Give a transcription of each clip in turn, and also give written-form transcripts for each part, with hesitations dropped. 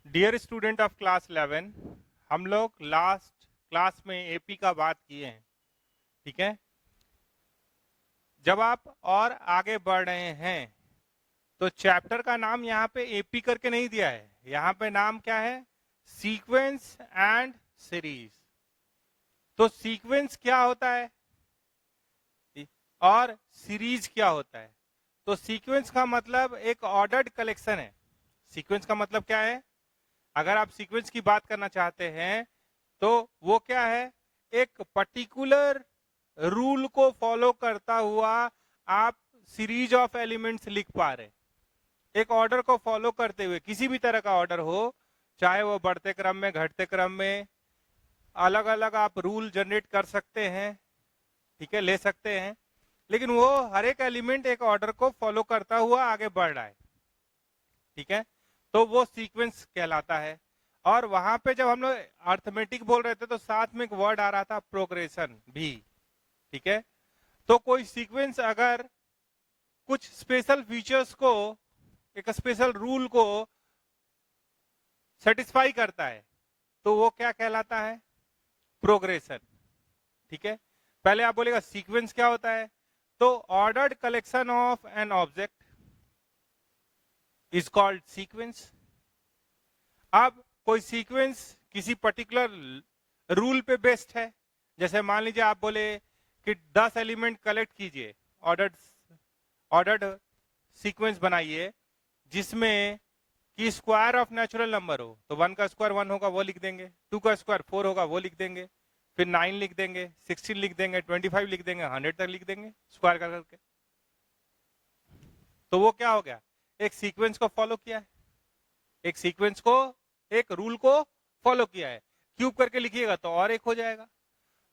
Dear student of class 11, हम लोग last class में एपी का बात किए हैं। ठीक है, जब आप और आगे बढ़ रहे हैं तो चैप्टर का नाम यहाँ पे एपी करके नहीं दिया है, यहाँ पे नाम क्या है? Sequence and series. तो सीक्वेंस क्या होता है और सीरीज क्या होता है? तो सीक्वेंस का मतलब एक ऑर्डर्ड कलेक्शन है। सीक्वेंस का मतलब क्या है? अगर आप सीक्वेंस की बात करना चाहते हैं तो वो क्या है? एक पर्टिकुलर रूल को फॉलो करता हुआ आप सीरीज ऑफ एलिमेंट्स लिख पा रहे। एक ऑर्डर को फॉलो करते हुए, किसी भी तरह का ऑर्डर हो, चाहे वो बढ़ते क्रम में, घटते क्रम में, अलग अलग आप रूल जनरेट कर सकते हैं। ठीक है, ले सकते हैं, लेकिन वो हर एक एलिमेंट एक ऑर्डर को फॉलो करता हुआ आगे बढ़ रहा है। ठीक है, तो वो सीक्वेंस कहलाता है। और वहां पे जब हम लोग अर्थमेटिक बोल रहे थे तो साथ में एक वर्ड आ रहा था प्रोग्रेशन भी। ठीक है, तो कोई सीक्वेंस अगर कुछ स्पेशल फीचर्स को, एक स्पेशल रूल को सेटिस्फाई करता है तो वो क्या कहलाता है? प्रोग्रेशन। ठीक है, पहले आप बोलेगा सीक्वेंस क्या होता है, तो ordered collection of an object is called sequence. अब कोई सीक्वेंस किसी पर्टिकुलर रूल पे बेस्ड है। जैसे मान लीजिए आप बोले कि 10 एलिमेंट कलेक्ट कीजिए, ऑर्डर्ड ऑर्डर्ड सीक्वेंस बनाइए जिसमें कि स्क्वायर ऑफ नेचुरल नंबर हो, तो 1 का स्क्वायर 1 होगा वो लिख देंगे, 2 का स्क्वायर 4 होगा वो लिख देंगे, फिर 9 लिख देंगे, 16 लिख देंगे, 25 लिख देंगे, 100 तक लिख देंगे स्क्वायर कर करके। तो वो क्या हो गया? एक सीक्वेंस को फॉलो किया है, एक सीक्वेंस को, एक रूल को फॉलो किया है। क्यूब करके लिखिएगा तो और एक हो जाएगा।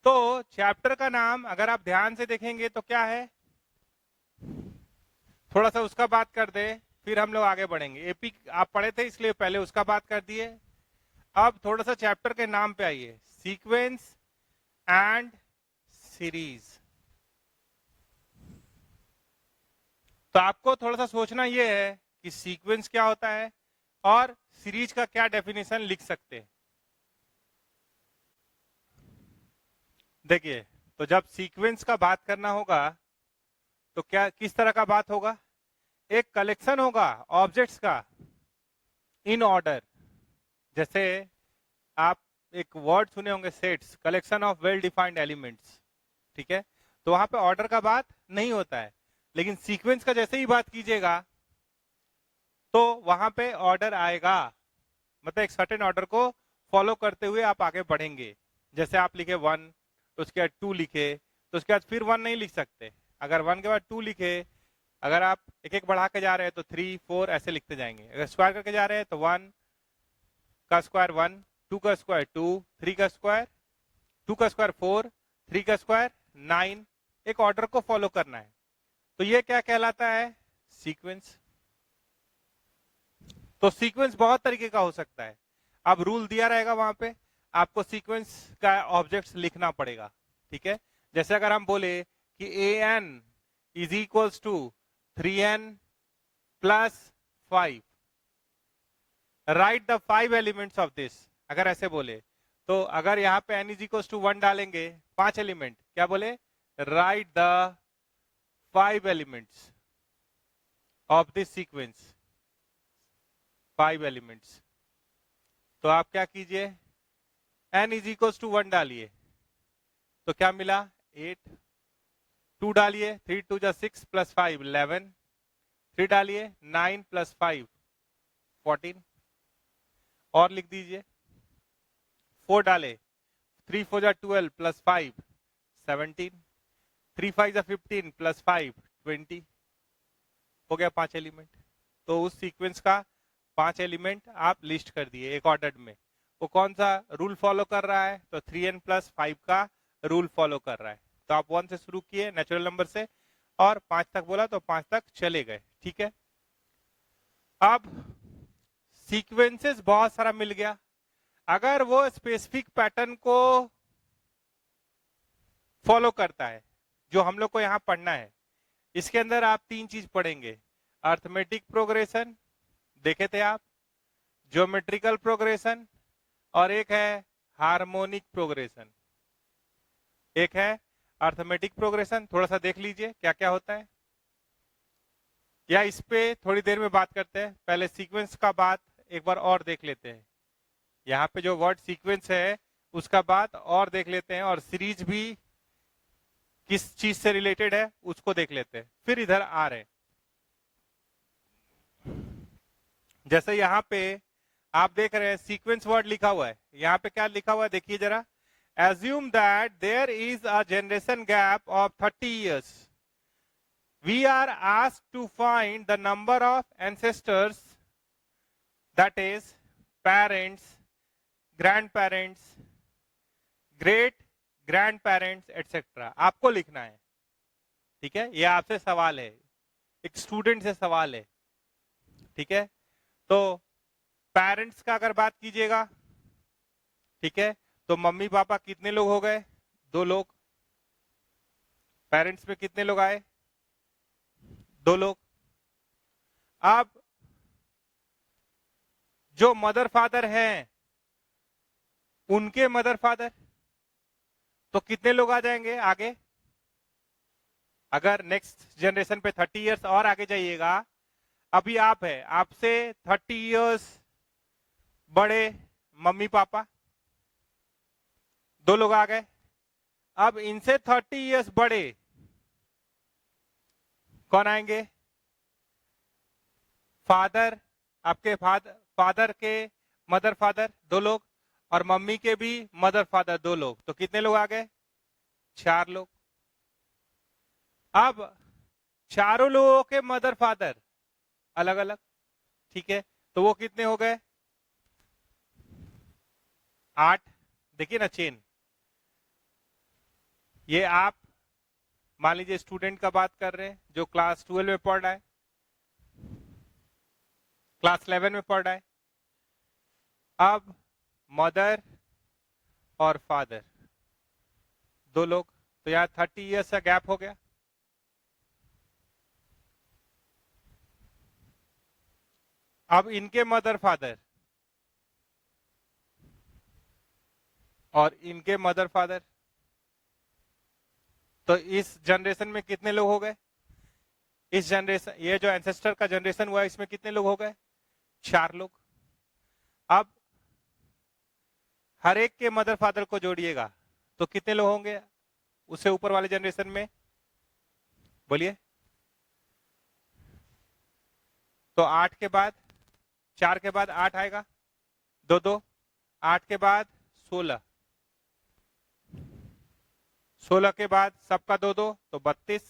तो चैप्टर का नाम अगर आप ध्यान से देखेंगे तो क्या है, थोड़ा सा उसका बात कर दे, फिर हम लोग आगे बढ़ेंगे। एपी आप पढ़े थे इसलिए पहले उसका बात कर दिए। अब थोड़ा सा चैप्टर के नाम पे आइए, सीक्वेंस एंड सीरीज। तो आपको थोड़ा सा सोचना यह है कि सीक्वेंस क्या होता है और सीरीज का क्या डेफिनेशन लिख सकते हैं। देखिए, तो जब सीक्वेंस का बात करना होगा तो क्या, किस तरह का बात होगा? एक कलेक्शन होगा ऑब्जेक्ट्स का इन ऑर्डर। जैसे आप एक वर्ड सुने होंगे sets, collection of well defined elements. ठीक है, तो वहां पे ऑर्डर का बात नहीं होता है, लेकिन सीक्वेंस का जैसे ही बात कीजिएगा तो वहां पे ऑर्डर आएगा। मतलब एक सर्टेन ऑर्डर को फॉलो करते हुए आप आगे बढ़ेंगे। जैसे आप लिखे 1, तो उसके बाद 2 लिखे, तो उसके बाद फिर 1 नहीं लिख सकते। अगर 1 के बाद 2 लिखे, अगर आप एक एक बढ़ा के जा रहे हैं तो 3 4 ऐसे लिखते जाएंगे। अगर स्क्वायर करके जा रहे हैं तो 1 का स्क्वायर 1, 2 का स्क्वायर 2, 3 का स्क्वायर 2 का स्क्वायर 4, 3 का स्क्वायर 9। एक ऑर्डर को फॉलो करना है, तो ये क्या कहलाता है? सीक्वेंस। तो सीक्वेंस बहुत तरीके का हो सकता है। अब रूल दिया रहेगा वहां पे, आपको सीक्वेंस का ऑब्जेक्ट्स लिखना पड़ेगा। ठीक है, जैसे अगर हम बोले कि an is equals to 3n plus 5, right the 5 elements of this. अगर ऐसे बोले तो अगर यहाँ पे n इज इक्वल्स टू 1 डालेंगे, 5 एलिमेंट, क्या बोले? Right the 5 elements of this sequence, 5 elements. तो आप क्या कीजिए, n इज इक्वल्स टू 1 डालिए, तो क्या मिला? 8। 2 डालिए, 3 2 जा 6 प्लस 5 11। 3 डालिए, 9 प्लस 5 14। और लिख दीजिए। 4 डाले, 3 4 जा 12 प्लस 5 17। 3 5 जा 15 प्लस 5 20। हो गया 5 एलिमेंट। तो उस सीक्वेंस का 5 एलिमेंट आप लिस्ट कर दिए एक ऑर्डर में। वो कौन सा रूल फॉलो कर रहा है? तो 3n प्लस 5 का रूल फॉलो कर रहा है। तो आप 1 से शुरू किए नेचुरल नंबर से, और 5 तक बोला तो 5 तक चले गए। ठीक है, अब सीक्वेंसेस बहुत सारा मिल गया। अगर वो स्पेसिफिक पैटर्न को फॉलो करता है जो हम लोग को यहां पढ़ना है, इसके अंदर आप 3 चीज पढ़ेंगे। अर्थमेटिक प्रोग्रेशन देखे थे आप, ज्योमेट्रिकल प्रोग्रेशन और एक है हार्मोनिक प्रोग्रेशन, एक है अर्थमेटिक प्रोग्रेशन। थोड़ा सा देख लीजिए क्या क्या होता है, या इस पे थोड़ी देर में बात करते हैं। पहले सीक्वेंस का बात एक बार और देख लेते हैं। यहाँ पे जो वर्ड सीक्वेंस है उसका बात और देख लेते हैं, और सीरीज भी किस चीज से रिलेटेड है उसको देख लेते हैं, फिर इधर आ रहे हैं। जैसे यहाँ पे आप देख रहे हैं सीक्वेंस वर्ड लिखा हुआ है, यहाँ पे क्या लिखा हुआ है देखिए जरा। Assume that there is a generation gap of 30 years. We are asked to find the number of ancestors, that is parents, grandparents, great grandparents, etc. आपको लिखना है, ठीक है। ये आपसे सवाल है, एक स्टूडेंट से सवाल है, ठीक है। तो पेरेंट्स का अगर बात कीजिएगा, ठीक है, तो मम्मी पापा कितने लोग हो गए? 2 लोग। पेरेंट्स में कितने लोग आए? 2 लोग। अब जो मदर फादर हैं उनके मदर फादर, तो कितने लोग आ जाएंगे आगे? अगर नेक्स्ट जनरेशन पे 30 इयर्स और आगे जाइएगा, अभी आप है, आपसे 30 इयर्स बड़े मम्मी पापा, 2 लोग आ गए। अब इनसे 30 इयर्स बड़े कौन आएंगे? फादर, आपके फादर के मदर फादर 2 लोग, और मम्मी के भी मदर फादर 2 लोग, तो कितने लोग आ गए? 4 लोग। अब चारों लोगों के मदर फादर अलग अलग, ठीक है, तो वो कितने हो गए? 8। देखिए ना चेन। ये आप मान लीजिए स्टूडेंट का बात कर रहे हैं जो क्लास 12 में पढ़ रहा है, क्लास 11 में पढ़ रहा है। अब मदर और फादर 2 लोग, तो यहां 30 इयर्स का गैप हो गया। अब इनके मदर फादर और इनके मदर फादर, तो इस जनरेशन में कितने लोग हो गए? इस जनरेशन, ये जो एंसेस्टर का जनरेशन हुआ इसमें कितने लोग हो गए? 4 लोग। अब हर एक के मदर फादर को जोड़िएगा तो कितने लोग होंगे उससे ऊपर वाले जनरेशन में? बोलिए। तो 8 के बाद 4 के बाद 8 आएगा, 2 2, 8 के बाद 16, 16 के बाद सबका 2 2, तो 32।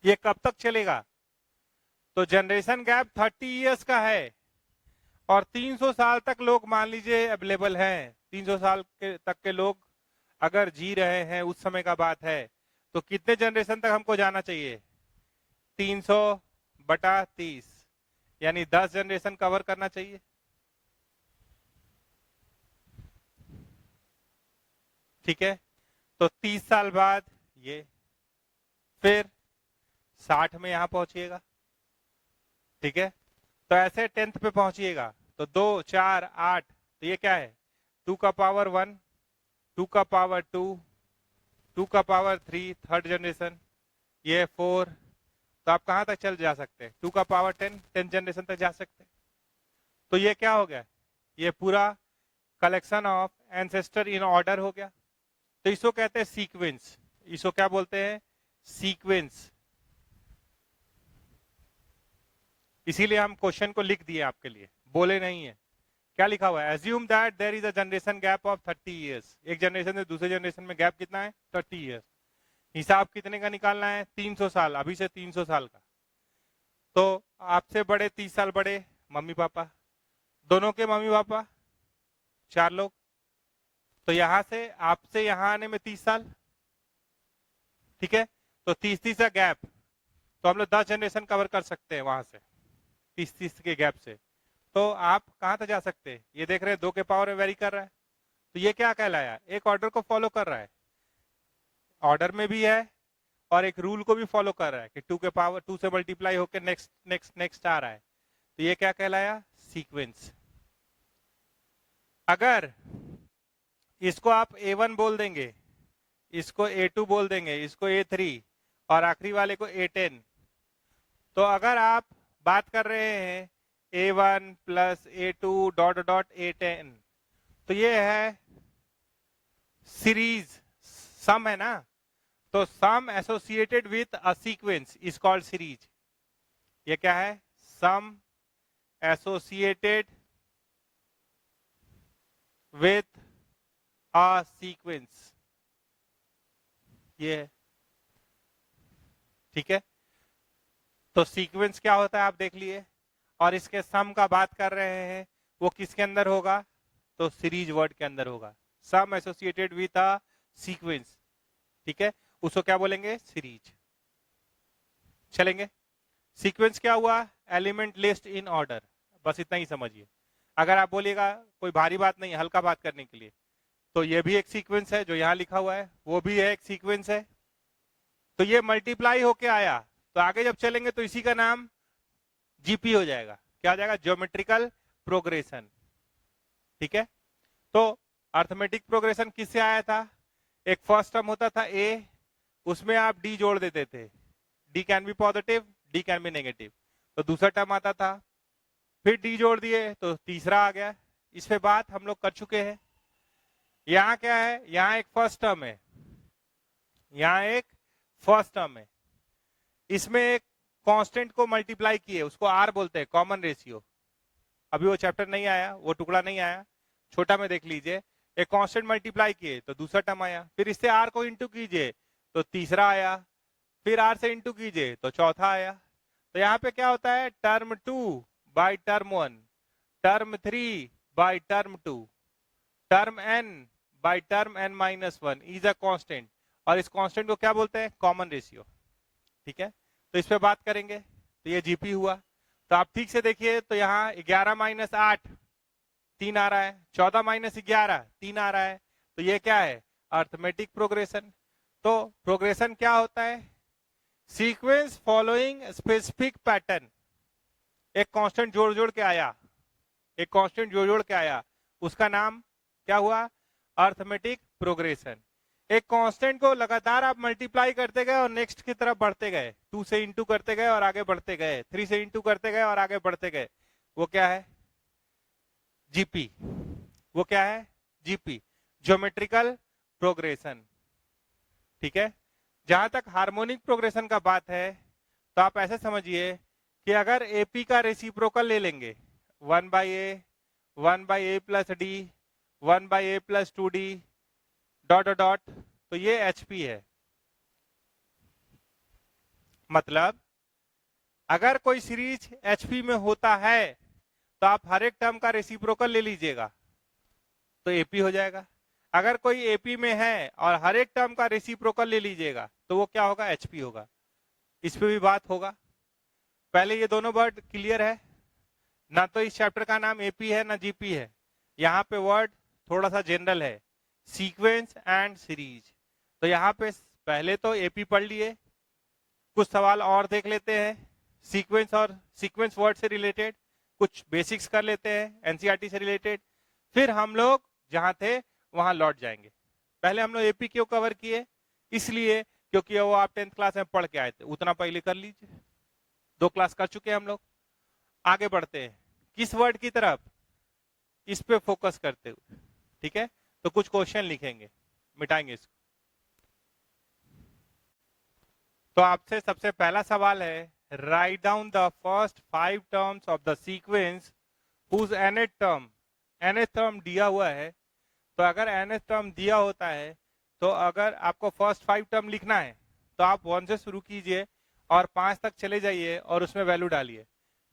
ये कब तक चलेगा? तो जनरेशन गैप 30 इयर्स का है, और 300 साल तक लोग मान लीजिए अवेलेबल हैं। 300 साल के तक के लोग अगर जी रहे हैं, उस समय का बात है, तो कितने जनरेशन तक हमको जाना चाहिए? 300/30, यानी 10 जनरेशन कवर करना चाहिए, ठीक है। तो 30 साल बाद ये, फिर 60 में यहां पहुंचिएगा, ठीक है। तो ऐसे 10th पे पहुंचिएगा, तो 2 4 8, तो ये क्या है? 2 का पावर 1, 2 का पावर 2, 2 का पावर 3, थर्ड जनरेशन, ये 4। तो आप कहां तक चल जा सकते हैं? 2 का पावर 10 जनरेशन तक जा सकते हैं। तो ये क्या हो गया? ये पूरा collection of ancestor in order हो गया। तो इसको कहते हैं सीक्वेंस। इसको क्या बोलते हैं? सीक्वेंस। इसीलिए हम क्वेश्चन को लिख दिए आपके लिए, बोले नहीं है। क्या लिखा हुआ है? Assume that there is a generation gap of 30 years. एक जनरेशन से दूसरे जनरेशन में गैप कितना है? 30 इयर्स। हिसाब कितने का निकालना है? 300 साल, अभी से 300 साल का। तो आपसे बड़े 30 साल बड़े मम्मी पापा, दोनों के मम्मी पापा 4 लोग, तो यहां से आपसे यहां आने में 30 साल, ठीक है। तो 30 का गैप, तो हम लोग 10 जनरेशन कवर कर सकते हैं वहां से 30 के गैप से। तो आप कहां तक जा सकते हैं? ये देख रहे हैं 2 के पावर में वेरी कर रहा है, तो ये क्या कहलाया? एक ऑर्डर को फॉलो कर रहा है, ऑर्डर में भी है, और एक रूल को भी फॉलो कर रहा है कि 2 के पावर 2 से मल्टीप्लाई होकर नेक्स्ट नेक्स्ट नेक्स्ट आ रहा है। तो ये क्या कहलाया? सीक्वेंस। अगर इसको आप A1 बोल देंगे, इसको A2 बोल देंगे, इसको A3 और आखिरी वाले को A10, तो अगर आप बात कर रहे हैं A1 plus A2 dot dot A10, तो ये है सीरीज सम, है ना? तो sum associated with a sequence is called series. ये क्या है? Sum associated with a sequence, ये है। ठीक है, तो सीक्वेंस क्या होता है आप देख लिए, और इसके सम का बात कर रहे हैं, वो किसके अंदर होगा? तो सीरीज वर्ड के अंदर होगा। सम एसोसिएटेड विथ अ सीक्वेंस, ठीक है, उसको क्या बोलेंगे? सीरीज। चलेंगे, सीक्वेंस क्या हुआ? एलिमेंट लिस्ट इन ऑर्डर, बस इतना ही समझिए। अगर आप बोलिएगा कोई भारी बात नहीं, हल्का बात करने के लिए, तो ये भी एक सीक्वेंस है, जो यहां लिखा हुआ है वो भी है एक सीक्वेंस है। तो ये मल्टीप्लाई होके आया, तो आगे जब चलेंगे तो इसी का नाम जीपी हो जाएगा। क्या हो जाएगा? Geometrical progression. ठीक है, तो अर्थमेटिक प्रोग्रेशन किससे आया था? एक फर्स्ट टर्म होता था ए, उसमें आप डी जोड़ देते थे, D can be positive, D can be negative, तो दूसरा टर्म आता था, फिर डी जोड़ दिए तो तीसरा आ गया। इस पे बात हम लोग कर चुके हैं। यहाँ क्या है? यहाँ एक फर्स्ट टर्म है, यहाँ एक फर्स्ट टर्म है, इसमें एक कांस्टेंट को मल्टीप्लाई किए, उसको आर बोलते हैं, कॉमन रेशियो। अभी वो चैप्टर नहीं आया, वो टुकड़ा नहीं आया, छोटा में देख लीजिए। एक कांस्टेंट मल्टीप्लाई किए तो दूसरा टर्म आया, फिर इससे आर को इंटू कीजिए तो तीसरा आया, फिर आर से इंटू कीजिए तो चौथा आया। तो यहाँ पे क्या होता है? Term 2 by term 1, term 3 by term 2, term n by term n minus 1 is a constant, और इस कांस्टेंट को क्या बोलते हैं? Common ratio. ठीक है, तो इस पे बात करेंगे। तो ये जीपी हुआ। तो आप ठीक से देखिए, तो यहाँ 11 माइनस 8 3 आ रहा है, 14 माइनस 11 3 आ रहा है, तो ये क्या है? Arithmetic progression. तो प्रोग्रेशन क्या होता है? Sequence following specific pattern. एक कांस्टेंट जोड़ जोड़ के आया, एक कांस्टेंट जोड़ जोड़ के आया, उसका नाम क्या हुआ? Arithmetic progression. एक कांस्टेंट को लगातार आप मल्टीप्लाई करते गए और नेक्स्ट की तरफ बढ़ते गए, 2 से इंटू करते गए और आगे बढ़ते गए, 3 से इंटू करते गए और आगे बढ़ते गए, वो क्या है? जीपी। वो क्या है? GP, geometrical progression. ठीक है, जहां तक हार्मोनिक प्रोग्रेशन का बात है, तो आप ऐसे समझिए कि अगर एपी का रेसिप्रोकल ले लेंगे, 1 by A, 1 by a plus D, 1 by a plus 2d dot dot, तो ये एचपी है। मतलब अगर कोई सीरीज एचपी में होता है, तो आप हर एक टर्म का रेसिप्रोकल ले लीजिएगा तो एपी हो जाएगा। अगर कोई एपी में है और हर एक टर्म का रेसिप्रोकल ले लीजिएगा तो वो क्या होगा? एचपी होगा। इस पे भी बात होगा। पहले ये दोनों वर्ड क्लियर है ना? तो इस चैप्टर का नाम एपी है ना जीपी है। यहाँ पे वर्ड थोड़ा सा जनरल है, सीक्वेंस एंड सीरीज। तो यहाँ पे पहले तो एपी पढ़ लिए, कुछ सवाल और देख लेते हैं सीक्वेंस और सीक्वेंस वर्ड से रिलेटेड, कुछ बेसिक्स कर लेते हैं एनसीईआरटी से रिलेटेड, फिर हम लोग जहां थे वहां लौट जाएंगे। पहले हम लोग एपी क्यों कवर किए? इसलिए क्योंकि वो आप 10th क्लास में पढ़ के आए थे, उतना पहले कर लीजिए। 2 क्लास कर चुके हैं हम लोग। आगे बढ़ते हैं किस वर्ड की तरफ? इस पे फोकस करते हुए। ठीक है, तो कुछ क्वेश्चन लिखेंगे, मिटाएंगे इसको। तो आपसे सबसे पहला सवाल है, write down the first 5 terms of the sequence whose nth term, nth term दिया हुआ है। तो अगर nth टर्म दिया होता है, तो अगर आपको फर्स्ट 5 टर्म लिखना है तो आप 1 से शुरू कीजिए और 5 तक चले जाइए और उसमें वैल्यू डालिए।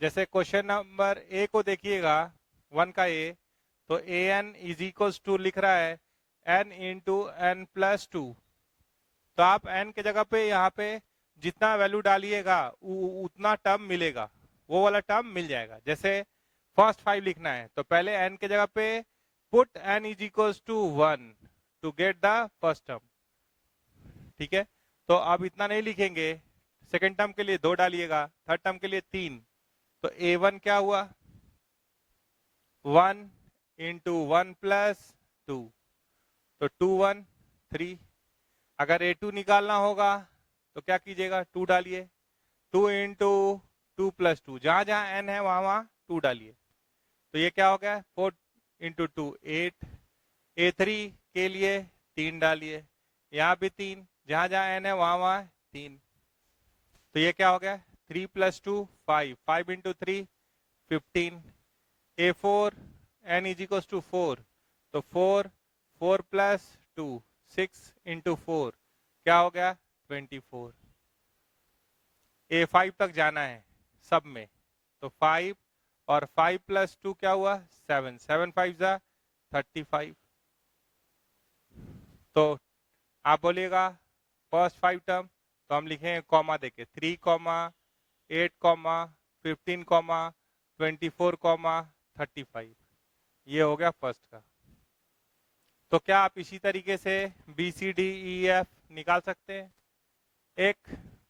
जैसे क्वेश्चन नंबर ए को देखिएगा, 1 का ए, तो A N is equals to लिख रहा है n इंटू एन प्लस 2। तो आप n के जगह पे यहाँ पे जितना वैल्यू डालिएगा उतना टर्म मिलेगा, वो वाला टर्म मिल जाएगा। जैसे फर्स्ट 5 लिखना है तो पहले n के जगह पे put n is equals to 1 to get the first term. ठीक है, तो अब इतना नहीं लिखेंगे, सेकेंड टर्म के लिए 2 डालिएगा, थर्ड टर्म के लिए 3, तो A1 क्या हुआ 1 इंटू 1 प्लस 2, तो 2 1 3। अगर A2 निकालना होगा तो क्या कीजिएगा 2 डालिए, 2 इंटू 2 प्लस 2, जहां जहां n है वहां वहां 2 डालिए। तो ये क्या हो गया 4 इंटू 2 8। A3 के लिए 3 डालिए, यहाँ भी 3, जहां जहां n है वहां वहां 3। तो ये क्या हो गया 3 plus 2 5, 5 into 3 15। A4 n is equal to 4, तो 4, 4 प्लस 2 6 इंटू 4 क्या हो गया 24। A5 तक जाना है सब में, तो 5 और 5 प्लस 2 क्या हुआ 7, 7 5 जा 35। तो आप बोलिएगा फर्स्ट 5 टर्म, तो हम लिखेंगे कॉमा देके 3 कॉमा 8 कॉमा 15 कॉमा 24 कॉमा 35। ये हो गया फर्स्ट का। तो क्या आप इसी तरीके से B C D E F निकाल सकते हैं। एक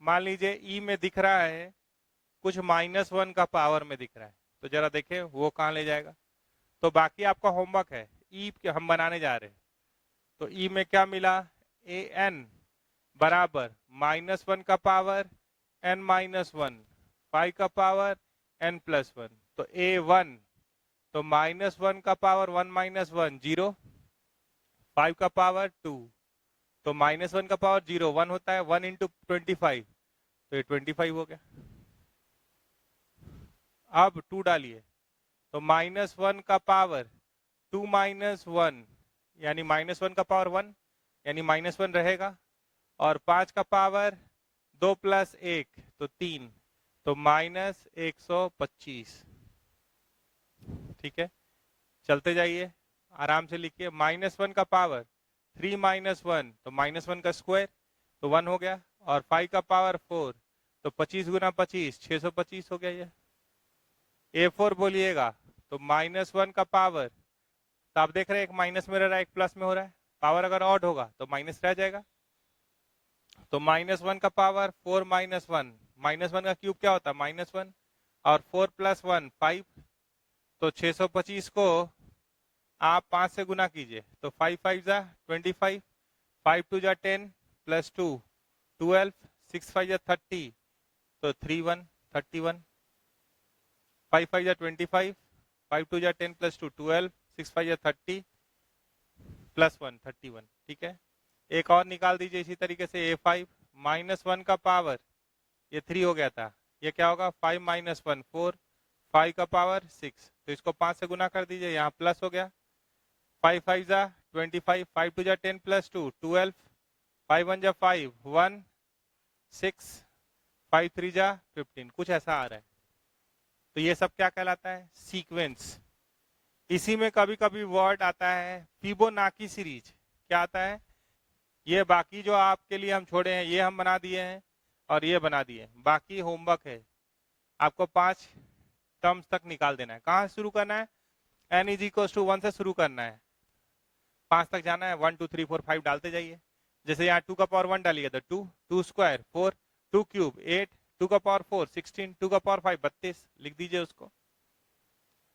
मान लीजिए ई में दिख रहा है कुछ -1 का पावर में दिख रहा है, तो जरा देखें वो कहाँ ले जाएगा। तो बाकी आपका होमवर्क है, ई हम बनाने जा रहे हैं। तो ई में क्या मिला ए एन बराबर -1 का पावर n-1, 5 का पावर n+1। तो A1 तो -1 का पावर 1 - 1 0, 5 का पावर 2, तो -1 का पावर 0 1 होता है, 1 इंटू 25, तो ये 25 हो गया। अब 2 डालिए, तो -1 का पावर 2 - 1 यानी -1 का पावर 1 यानी -1 रहेगा, और 5 का पावर 2 + 1 तो 3, तो -125। ठीक है, चलते जाइए आराम से लिखिए। -1 का पावर 3 - 1 तो -1 का स्क्वायर तो 1 हो गया, और 5 का पावर 4 तो 25 गुना 25 625 हो गया। ये A4 बोलिएगा तो -1 का पावर, तो आप देख रहे हैं एक माइनस में रह रहा है एक प्लस में हो रहा है, पावर अगर ऑड होगा तो माइनस रह जाएगा। तो -1 का पावर 4 - 1, -1 का क्यूब क्या होता है -1, और 4 + 1 5, तो 625 को आप 5 से गुना कीजिए, तो 5 5 जा 25, 5 2 जा 10 + 2 12, 6 5 जा 30, तो 3 1 31, 5 5 जा 25, 5 2 जा 10 + 2 12, 6 5 जा 30 + 1 31। ठीक है, एक और निकाल दीजिए इसी तरीके से A5 -1 का पावर, ये 3 हो गया था, ये क्या होगा 5 - 1 4, 5 का पावर 6, तो इसको 5 से गुना कर दीजिए, यहाँ प्लस हो गया, 5 5 जा 25, 5 2 जा 10 + 2 12, 5 1 जा 5 1 6, 5 3 जा 15, कुछ ऐसा आ रहा है। तो ये सब क्या कहलाता है सीक्वेंस। इसी में कभी कभी वर्ड आता है फिबोनाची सीरीज, क्या आता है, ये बाकी जो आपके लिए हम छोड़े हैं ये हम बना दिए हैं और ये बना दिए, बाकी होमवर्क है आपको 5 टर्म्स तक निकाल देना है। कहाँ शुरू करना है, n = 1 से शुरू करना है, 5 तक जाना है, 1 2 3 4 5 डालते जाइए। जैसे यहाँ 2 का पावर 1 डालिए तो 2, 2 स्क्वायर 4, 2 क्यूब 8, 2 का पावर 4 16, 2 का पावर 5 32, लिख दीजिए उसको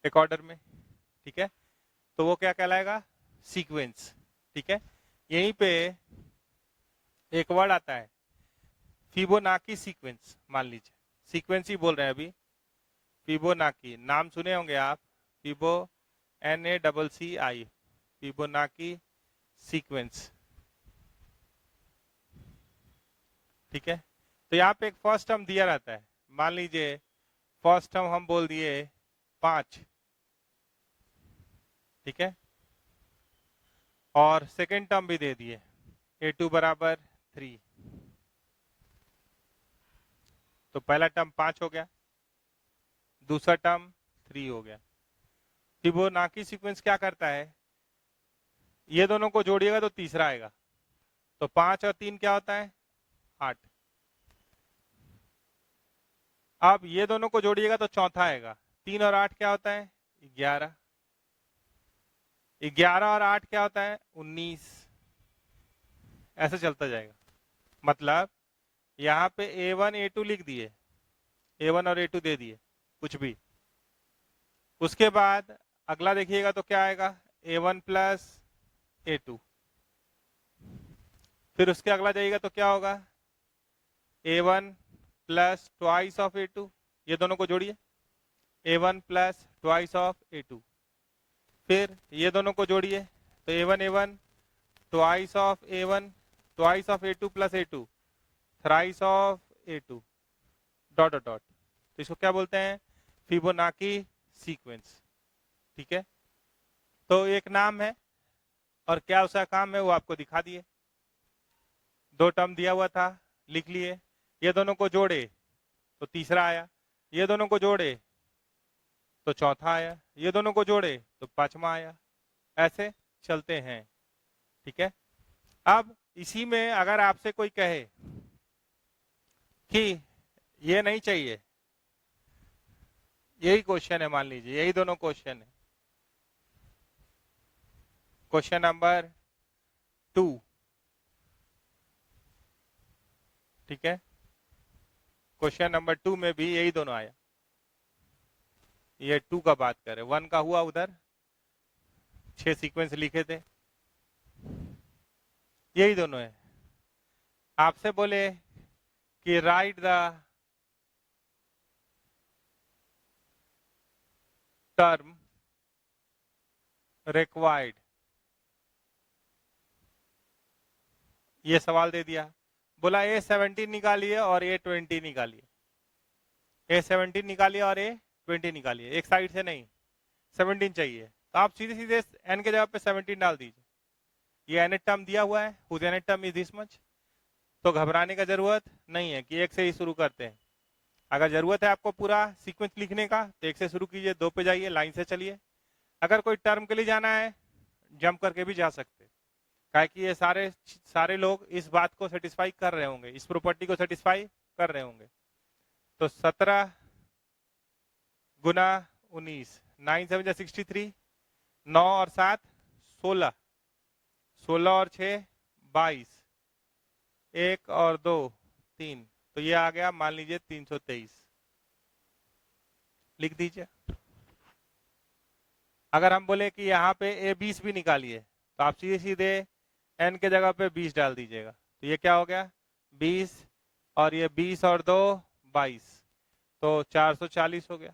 एक ऑर्डर में। ठीक है, तो वो क्या कहलाएगा सीक्वेंस। ठीक है, यहीं पे एक वर्ड आता है फिबोनाची सीक्वेंस, मान लीजिए सीक्वेंस ही बोल रहे हैं अभी, फिबोनाची नाम सुने होंगे आप, फिबो NACCI, फिबोनाची सीक्वेंस। ठीक है, तो यहाँ पे एक फर्स्ट टर्म दिया रहता है, मान लीजिए फर्स्ट टर्म हम बोल दिए 5, ठीक है, और सेकेंड टर्म भी दे दिए A2 बराबर 3, तो पहला टर्म 5 हो गया, दूसरा टर्म 3 हो गया। फिबोनाची सीक्वेंस क्या करता है, ये दोनों को जोड़िएगा तो तीसरा आएगा, तो 5 और 3 क्या होता है 8, अब ये दोनों को जोड़िएगा तो चौथा आएगा, 3 और 8 क्या होता है 11, 11 और 8 क्या होता है 19, ऐसे चलता जाएगा। मतलब यहाँ पे A1 A2 लिख दिए, A1 और A2 दे दिए, कुछ भी। उसके बाद अगला देखिएगा तो क्या आएगा, A1 प्लस A2। फिर उसके अगला जाइएगा तो क्या होगा, A1 plus twice of A2, ये दोनों को जोड़िए, A1 plus twice of A2। फिर ये दोनों को जोड़िए तो A1 twice of A1 twice of A2 plus A2 thrice of A2 dot dot dot. तो इसको क्या बोलते हैं, फिबोनाची सीक्वेंस। ठीक है, तो एक नाम है और क्या उसका काम है वो आपको दिखा दिए। दो टर्म दिया हुआ था, लिख लिए, ये दोनों को जोड़े तो तीसरा आया, ये दोनों को जोड़े तो चौथा आया, ये दोनों को जोड़े तो पांचवा आया, ऐसे चलते हैं। ठीक है, अब इसी में अगर आपसे कोई कहे कि ये नहीं चाहिए, यही क्वेश्चन है, मान लीजिए यही दोनों क्वेश्चन है, क्वेश्चन नंबर 2। ठीक है, क्वेश्चन नंबर 2 में भी यही दोनों आया, ये 2 का बात करें, 1 का हुआ उधर 6 सीक्वेंस लिखे थे, यही दोनों है। आपसे बोले कि राइट द टर्म रिक्वायर्ड, ये सवाल दे दिया, बोला A17 निकालिए और A20 निकालिए, A17 निकालिए और A20 निकालिए, एक साइड से नहीं, 17 चाहिए, तो आप सीधे सीधे n के जगह पे 17 डाल दीजिए। ये nth टर्म दिया हुआ है, whose nth term is this much, तो घबराने का जरूरत नहीं है कि एक से ही शुरू करते हैं। अगर जरूरत है आपको पूरा सीक्वेंस लिखने का तो एक से शुरू कीजिए, 2 पे जाइए, लाइन से चलिए। अगर कोई टर्म के लिए जाना है जंप करके भी जा सकते, काहे कि ये सारे लोग इस बात को सेटिस्फाई कर रहे होंगे, इस प्रॉपर्टी को सेटिस्फाई कर रहे होंगे। तो 17 गुना 19, 9 7 जा 63, 9 और 7 16, 16 और 6 22, 1 और 2 3, तो ये आ गया मान लीजिए 323, लिख दीजिए। अगर हम बोले कि यहाँ पे A20 भी निकालिए तो आप सीधे सीधे n के जगह पे 20 डाल दीजिएगा, तो ये क्या हो गया 20, और ये 20 और 2 22, तो 440 हो गया।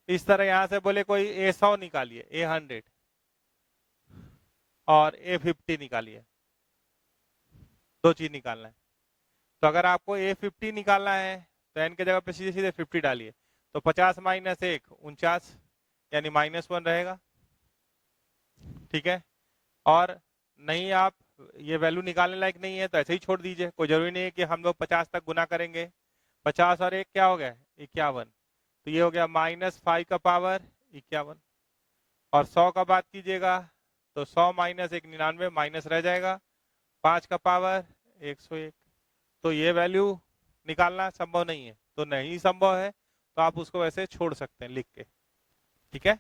इस तरह यहां से बोले कोई A100 निकालिए, A100 और A50 निकालिए, दो चीज निकालना है। तो अगर आपको A50 निकालना है तो n के जगह पे सीधे सीधे 50 डालिए, तो 50 माइनस 1 49, यानी -1 रहेगा। ठीक है, और नहीं आप ये वैल्यू निकालने लायक नहीं है तो ऐसे ही छोड़ दीजिए, कोई जरूरी नहीं है कि हम लोग 50 तक गुना करेंगे। 50 और 1 क्या हो गया 51, तो ये हो गया -5 का पावर 51। और 100 का बात कीजिएगा तो 100 माइनस 1 99, माइनस रह जाएगा, 5 का पावर 101। तो ये वैल्यू निकालना संभव नहीं है, तो नहीं संभव है तो आप उसको वैसे छोड़ सकते हैं लिख के। ठीक है,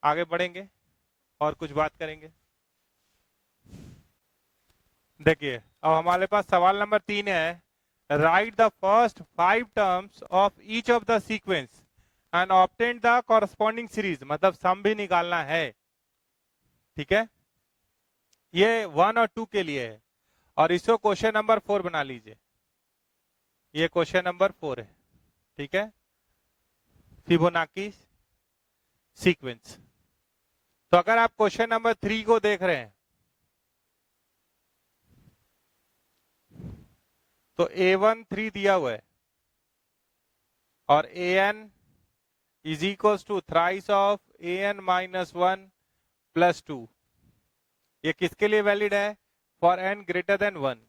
आगे बढ़ेंगे और कुछ बात करेंगे। देखिए अब हमारे पास सवाल नंबर 3 है, right the first 5 terms of each of the sequence and obtain the corresponding series, मतलब सम भी निकालना है। ठीक है, ये 1 और 2 के लिए है, और इसको क्वेश्चन नंबर 4 बना लीजिए, ये क्वेश्चन नंबर 4 है। ठीक है, फिबोनाची सीक्वेंस। तो अगर आप क्वेश्चन नंबर 3 को देख रहे हैं तो A1 3 दिया हुआ है और an is equal to thrice of an minus 1 plus 2, ये किसके लिए वैलिड है, फॉर n ग्रेटर देन 1।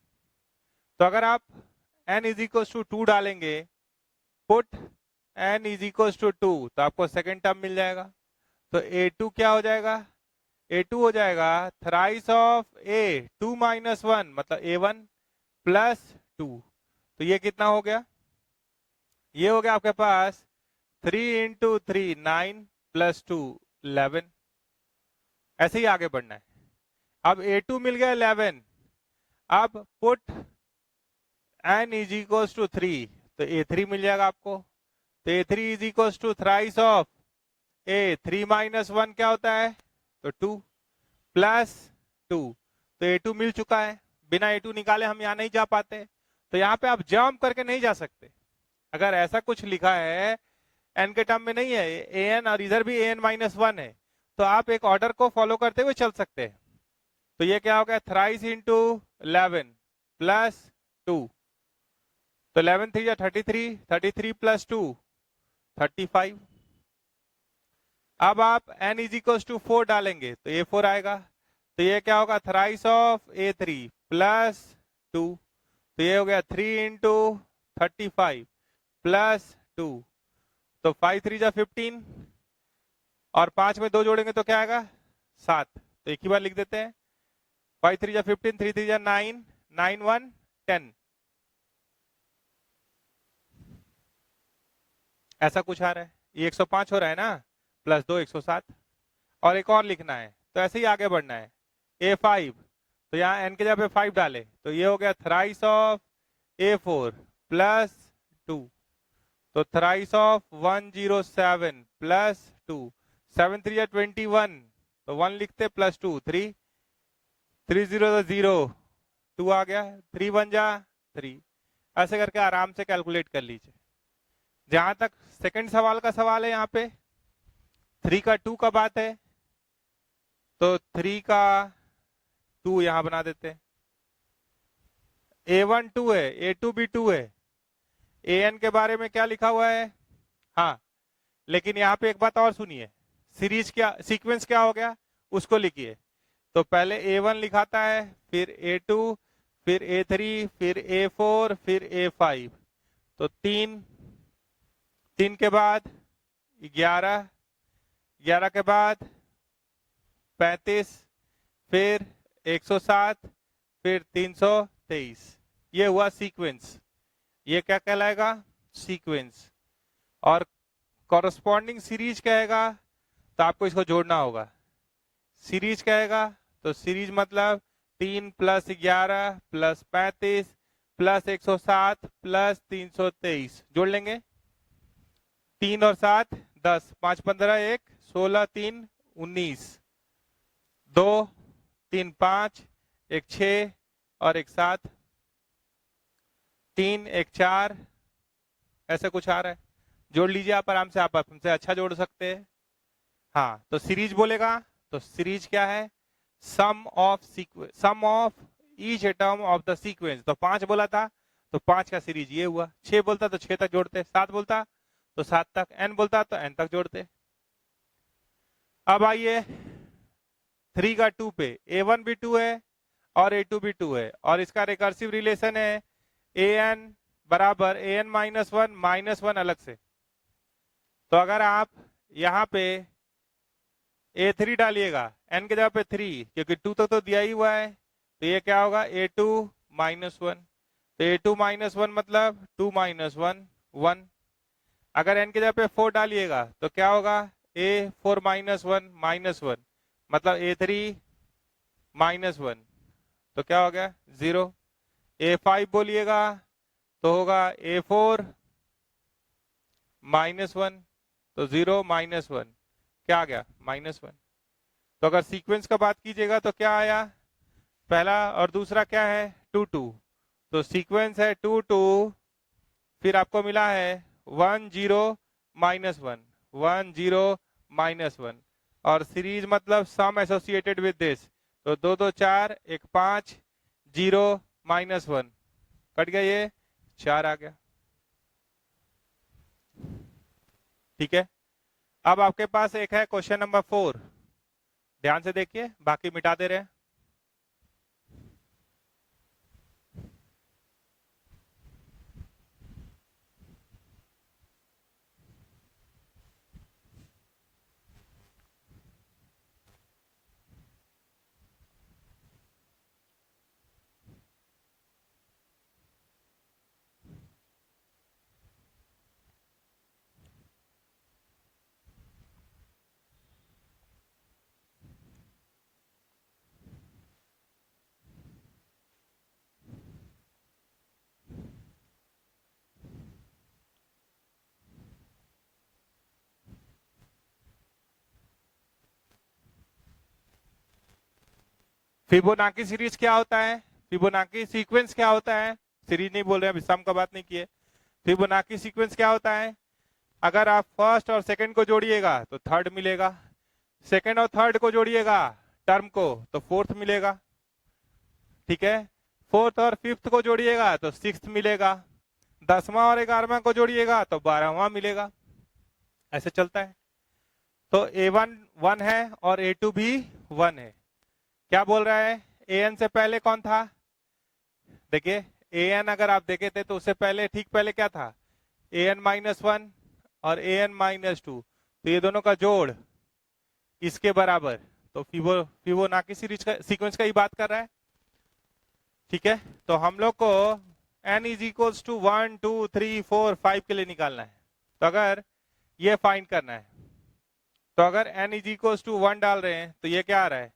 तो अगर आप n इज इक्वल टू 2 डालेंगे, put n is equal to 2, तो आपको सेकेंड टर्म मिल जाएगा। तो A2 क्या हो जाएगा, A2 हो जाएगा थ्राइस ऑफ A 2 माइनस 1, मतलब A1 प्लस 2, तो ये कितना हो गया, ये हो गया आपके पास 3 इंटू 3 9 प्लस 2 11। ऐसे ही आगे बढ़ना है। अब A2 मिल गया 11, अब put n is equal to 3, तो A3 मिल जाएगा आपको, तो A3 is equal to thrice of A3 minus 1 क्या होता है, तो 2 प्लस 2। तो A2 मिल चुका है, बिना A2 निकाले हम यहाँ नहीं जा पाते, तो यहाँ पे आप जंप करके नहीं जा सकते। अगर ऐसा कुछ लिखा है n के टर्म में नहीं है an, और इधर भी an माइनस 1 है, तो आप एक ऑर्डर को फॉलो करते हुए चल सकते हैं। तो ये क्या हो गया, थ्राइस इंटू 11 प्लस 2, तो 11 3 या 33, 33 प्लस 2 35। अब आप n इज इक्वल टू 4 डालेंगे तो ये 4 आएगा, तो ये क्या होगा, थ्राइस ऑफ A3 प्लस 2, तो ये हो गया 3 इंटू 35 प्लस 2, तो 5 3 जा 15, और 5 में 2 जोड़ेंगे तो क्या आएगा 7, तो एक ही बार लिख देते हैं, 5 3 जा 15, 3 3 जा 9, 9 1 10। ऐसा कुछ आ रहा है, ये 105 हो रहा है ना, प्लस 2 107, और एक और लिखना है, तो ऐसे ही आगे बढ़ना है। A5, तो यहाँ n के जगह पे 5 डाले, तो ये हो गया थ्राइस ऑफ A4 प्लस 2, तो थ्राइस ऑफ 107 प्लस 2, 7 3 या 21, तो 1 लिखते प्लस 2 3, 3 0 0, 2 आ गया, 3 1 जा 3। ऐसे करके आराम से कैलकुलेट कर लीजिए। जहां तक सेकंड सवाल का सवाल है, यहाँ पे 3 का 2 का बात है, तो 3 का 2 यहां बना देते हैं। A1 2 है, A2 भी 2 है, AN के बारे में क्या लिखा हुआ है, हाँ, लेकिन यहाँ पे एक बात और सुनिए, सीरीज क्या, सीक्वेंस क्या हो गया उसको लिखिए। तो पहले A1 लिखाता है, फिर A2, फिर A3, फिर A4, फिर A5, तो 3, 3 के बाद 11, 11 के बाद 35, फिर 107, फिर 323, ये हुआ सीक्वेंस। ये क्या कहलाएगा, सीक्वेंस। और कॉरस्पॉन्डिंग सीरीज कहेगा तो आपको इसको जोड़ना होगा। सीरीज कहेगा तो सीरीज मतलब 3 प्लस 11 प्लस 35 प्लस 107 प्लस 323, जोड़ लेंगे, 3 और 7 10, 5 15 1 16 3 19, 2 3 5 1 6 और 1 7, 3 1 4, ऐसे कुछ आ रहा है, जोड़ लीजिए आप आराम से, आप हमसे अच्छा जोड़ सकते हैं। हाँ, तो सीरीज बोलेगा तो सीरीज क्या है, sum of sequence, sum of each atom of the sequence. तो 5 बोला था तो 5 का सीरीज ये हुआ, 6 बोलता तो 6 तक जोड़ते, 7 बोलता तो 7 तक, n बोलता तो n तक जोड़ते। अब आइए 3 का 2 पे, A1 भी 2 है और A2 भी 2 है, और इसका रिकर्सिव रिलेशन है AN बराबर AN माइनस 1 माइनस 1 अलग से। तो अगर आप यहाँ पे A3 डालिएगा, n के जगह पे 3, क्योंकि 2 तक तो दिया ही हुआ है, तो ये क्या होगा A2 माइनस 1, तो A2 माइनस 1 मतलब 2 माइनस 1 1। अगर n के जगह पे 4 डालिएगा तो क्या होगा, A4 माइनस 1 माइनस 1 मतलब A3 माइनस 1, तो क्या हो गया 0। A5 बोलिएगा तो होगा A4 माइनस 1, तो 0 माइनस 1, क्या आ गया माइनस 1। तो अगर सीक्वेंस का बात कीजिएगा तो क्या आया, पहला और दूसरा क्या है 2 2, तो सीक्वेंस है 2 2, फिर आपको मिला है 1 0 माइनस 1 1 0 माइनस 1, और सीरीज मतलब सम एसोसिएटेड विद दिस, तो 2 2 4 1 5 0 माइनस 1, कट गया, ये 4 आ गया। ठीक है, अब आपके पास एक है क्वेश्चन नंबर 4, ध्यान से देखिए, बाकी मिटा दे रहे हैं। फिबोनाची सीरीज क्या होता है, फिबोनाची सीक्वेंस क्या होता है, सीरीज नहीं बोल रहे हैं, अभी सम का बात नहीं किए। फिबोनाची सीक्वेंस क्या होता है, अगर आप फर्स्ट और सेकंड को जोड़िएगा तो थर्ड मिलेगा, सेकंड और थर्ड को जोड़िएगा टर्म को तो फोर्थ मिलेगा, ठीक है। फोर्थ और फिफ्थ को जोड़िएगा तो सिक्स्थ मिलेगा, 10वां और 11वां को जोड़िएगा तो 12वां मिलेगा, ऐसे चलता है। तो A1 1 है और A2 भी 1 है। क्या बोल रहा है, AN से पहले कौन था, देखिए AN अगर आप देखे थे तो उससे पहले ठीक पहले क्या था, AN-1 और AN-2, तो ये दोनों का जोड़ इसके बराबर, तो फिबोनाची सीरीज का सीक्वेंस का ही बात कर रहा है, ठीक है। तो हम लोग को n इज इक्वल्स टू 1 2 3 4 5 के लिए निकालना है। तो अगर ये फाइंड करना है, तो अगर n इज इक्वल्स टू 1 डाल रहे हैं तो ये क्या आ रहा है,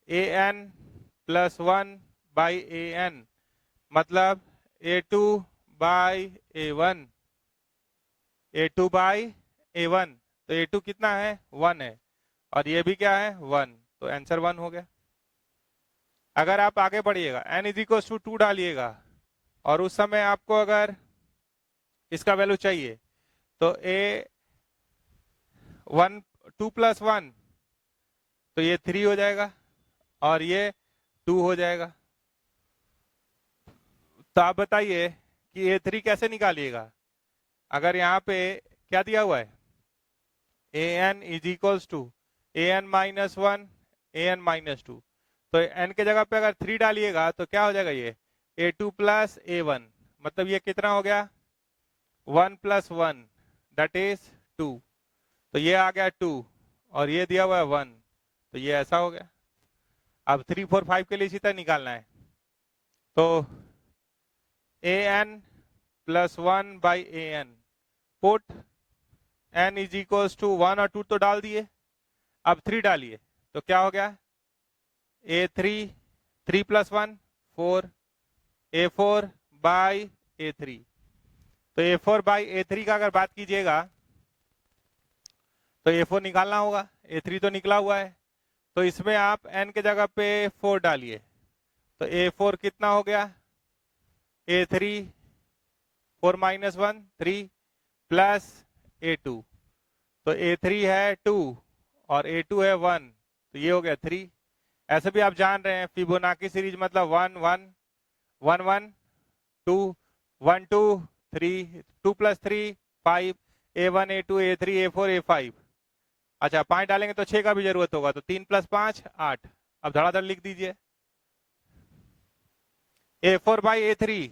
an प्लस 1 बाई an, मतलब A2 by A1, A2 by A1, तो A2 कितना है 1 है और ये भी क्या है 1, तो आंसर 1 हो गया। अगर आप आगे बढ़िएगा n इज इक्वल टू 2 डालिएगा और उस समय आपको अगर इसका वैल्यू चाहिए तो A1 2 प्लस 1, तो ये 3 हो जाएगा और ये 2 हो जाएगा। तो आप बताइए कि A3 कैसे निकालिएगा, अगर यहाँ पे क्या दिया हुआ है, an is equals to an-1 an-2, तो n के जगह पे अगर 3 डालिएगा तो क्या हो जाएगा, ये A2 प्लस A1, मतलब ये कितना हो गया 1 प्लस 1 दैट इज 2, तो ये आ गया 2 और ये दिया हुआ है 1, तो ये ऐसा हो गया। अब 3 4 5 के लिए इसी तरह निकालना है, तो an plus 1 by an, put n is equals to 1 और 2 तो डाल दिए, अब 3 डालिए तो क्या हो गया A3 3 plus 1 4, A4 by A3, तो A4 बाई A3 का अगर बात कीजिएगा तो A4 निकालना होगा, A3 तो निकला हुआ है, तो इसमें आप n के जगह पे 4 डालिए, तो A4 कितना हो गया A3 4 माइनस 1 3 प्लस A2, तो A3 है 2 और A2 है 1, तो ये हो गया 3। ऐसे भी आप जान रहे हैं फिबोनाची सीरीज मतलब 1 1 1 1 2 1 2 3 2 plus 3 5 A1 A2 A3 A4 A5, अच्छा 5 डालेंगे तो 6 का भी जरूरत होगा, तो 3 प्लस 5 8, अब धड़ाधड़ लिख दीजिए A4 by A3,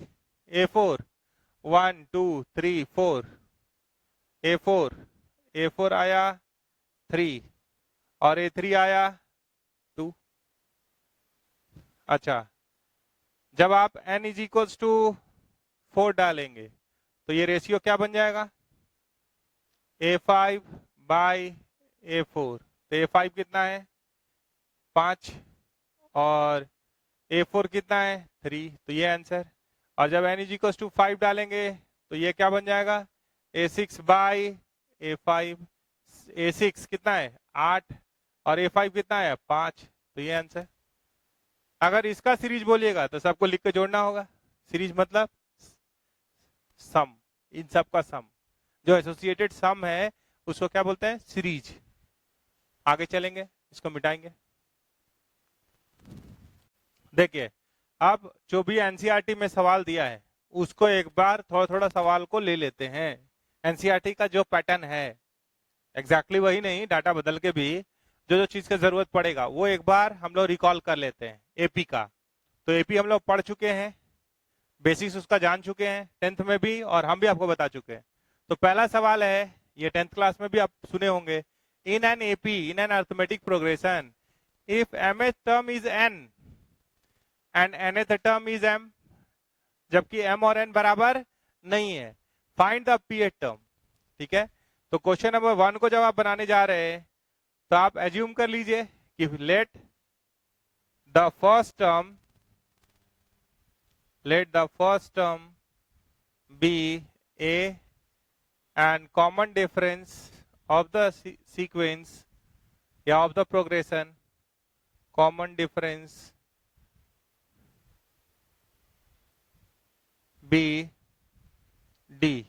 A4 1 2 3 4, A4 A4 आया 3 और A3 आया 2। अच्छा जब आप n इज इक्वल्स टू 4 डालेंगे तो ये रेशियो क्या बन जाएगा A5 बाई A4, तो A5 कितना है 5 और A4 कितना है 3, तो ये आंसर। और जब n इज इक्वल्स टू 5 डालेंगे तो ये क्या बन जाएगा A6 बाई A5, A6 कितना है 8 और A5 कितना है 5, तो ये आंसर। अगर इसका सीरीज बोलिएगा तो सबको लिख के जोड़ना होगा, सीरीज मतलब सम, इन सब का सम, जो एसोसिएटेड सम है उसको क्या बोलते हैं सीरीज। आगे चलेंगे, इसको मिटाएंगे। देखिए अब जो भी एनसीईआरटी में सवाल दिया है उसको एक बार थोड़ा थोड़ा सवाल को ले लेते हैं। एनसीईआरटी का जो पैटर्न है एग्जैक्टली वही नहीं, डाटा बदल के भी जो जो चीज की जरूरत पड़ेगा वो एक बार हम लोग रिकॉल कर लेते हैं। एपी का तो एपी हम लोग पढ़ चुके हैं, बेसिक्स उसका जान चुके हैं 10th में भी, और हम भी आपको बता चुके हैं। तो पहला सवाल है, ये 10th क्लास में भी आप सुने होंगे, in an AP in an arithmetic progression if mth term is n and nth term is m, जबकि m और n बराबर नहीं है, फाइंड द pth टर्म। ठीक है, तो क्वेश्चन नंबर 1 को जब आप बनाने जा रहे हैं तो आप एज्यूम कर लीजिए कि let the first term be a and common difference of the sequence या of the progression common difference be d.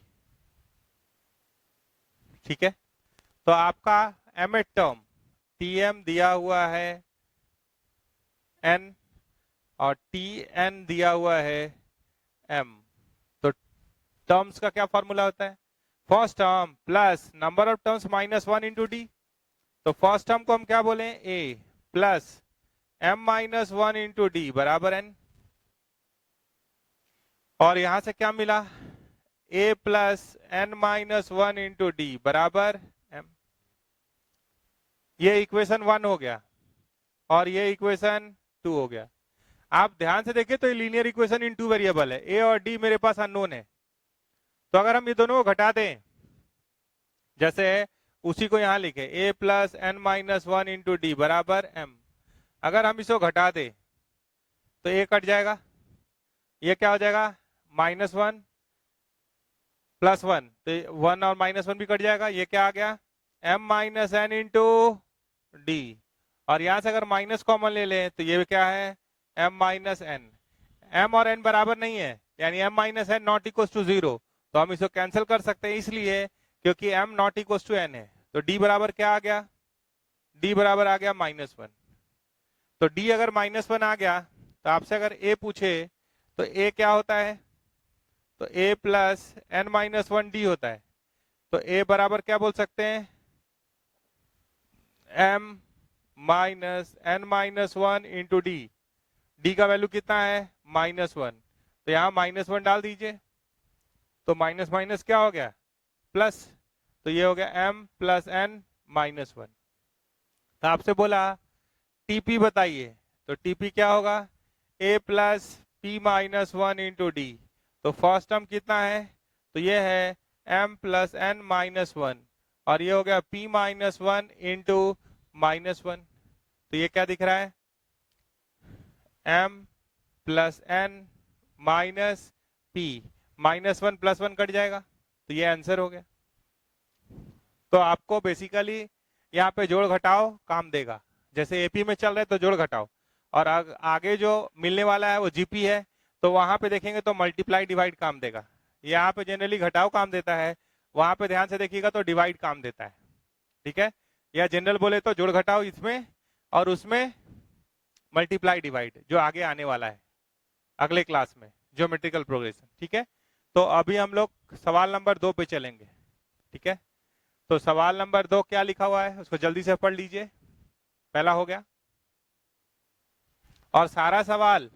ठीक है, तो आपका mth टर्म tm दिया हुआ है n और tn दिया हुआ है m। तो टर्म्स का क्या फॉर्मूला होता है? First term plus number of terms minus 1 into D. तो फर्स्ट टर्म को हम क्या बोले? a plus m minus 1 into d बराबर n। और यहां से क्या मिला? a plus n minus 1 into d बराबर m। ये इक्वेशन 1 हो गया और ये इक्वेशन 2 हो गया। आप ध्यान से देखिए तो ये लीनियर इक्वेशन इन 2 वेरिएबल है, a और d मेरे पास अननोन है। तो अगर हम ये दोनों को घटा दें, जैसे उसी को यहां लिखे a plus n minus 1 into d बराबर m। अगर हम इसको घटा दें तो a कट जाएगा, ये क्या हो जाएगा? माइनस 1 प्लस 1, तो 1 और माइनस 1 भी कट जाएगा। ये क्या आ गया? m minus n into d. और यहां से अगर माइनस कॉमन ले लें तो ये क्या है? m minus n. m और n बराबर नहीं है, यानी m minus n not equal to 0। तो हम इसको कैंसिल कर सकते हैं, इसलिए क्योंकि m not equal to n है। तो d बराबर क्या आ गया? d बराबर आ गया माइनस 1। तो d अगर माइनस 1 आ गया तो आपसे अगर a पूछे तो a क्या होता है? तो a plus n minus 1 d होता है। तो a बराबर क्या बोल सकते हैं? m minus n minus 1 into d. D का वैल्यू कितना है? माइनस 1। तो यहां माइनस 1 डाल दीजिए, तो माइनस माइनस क्या हो गया? प्लस। तो ये हो गया m प्लस एन माइनस 1। तो आपसे बोला टीपी बताइए, तो टीपी क्या होगा? a plus P minus 1 into D. तो फर्स्ट टर्म कितना है? तो ये है m प्लस एन माइनस 1 और ये हो गया p माइनस 1 इंटू माइनस 1। तो ये क्या दिख रहा है? m plus n minus p। Minus 1 plus 1 cut जाएगा, तो ये आंसर हो गया। तो आपको बेसिकली यहाँ पे जोड़ घटाओ काम देगा। जैसे एपी में चल रहा है तो जोड़ घटाओ, और आगे जो मिलने वाला है वो जीपी है, तो वहां पे देखेंगे तो मल्टीप्लाई डिवाइड काम देगा। यहाँ पे जनरली घटाओ काम देता है, वहां पे ध्यान से देखिएगा तो डिवाइड काम देता है। ठीक है, या जनरल बोले तो जोड़ घटाओ इसमें और उसमें मल्टीप्लाई डिवाइड, जो आगे आने वाला है अगले क्लास में, ज्योमेट्रिकल प्रोग्रेशन। ठीक है, तो अभी हम लोग सवाल नंबर 2 पे चलेंगे। ठीक है, तो सवाल नंबर 2 क्या लिखा हुआ है उसको जल्दी से पढ़ लीजिए। पहला हो गया, और सारा सवाल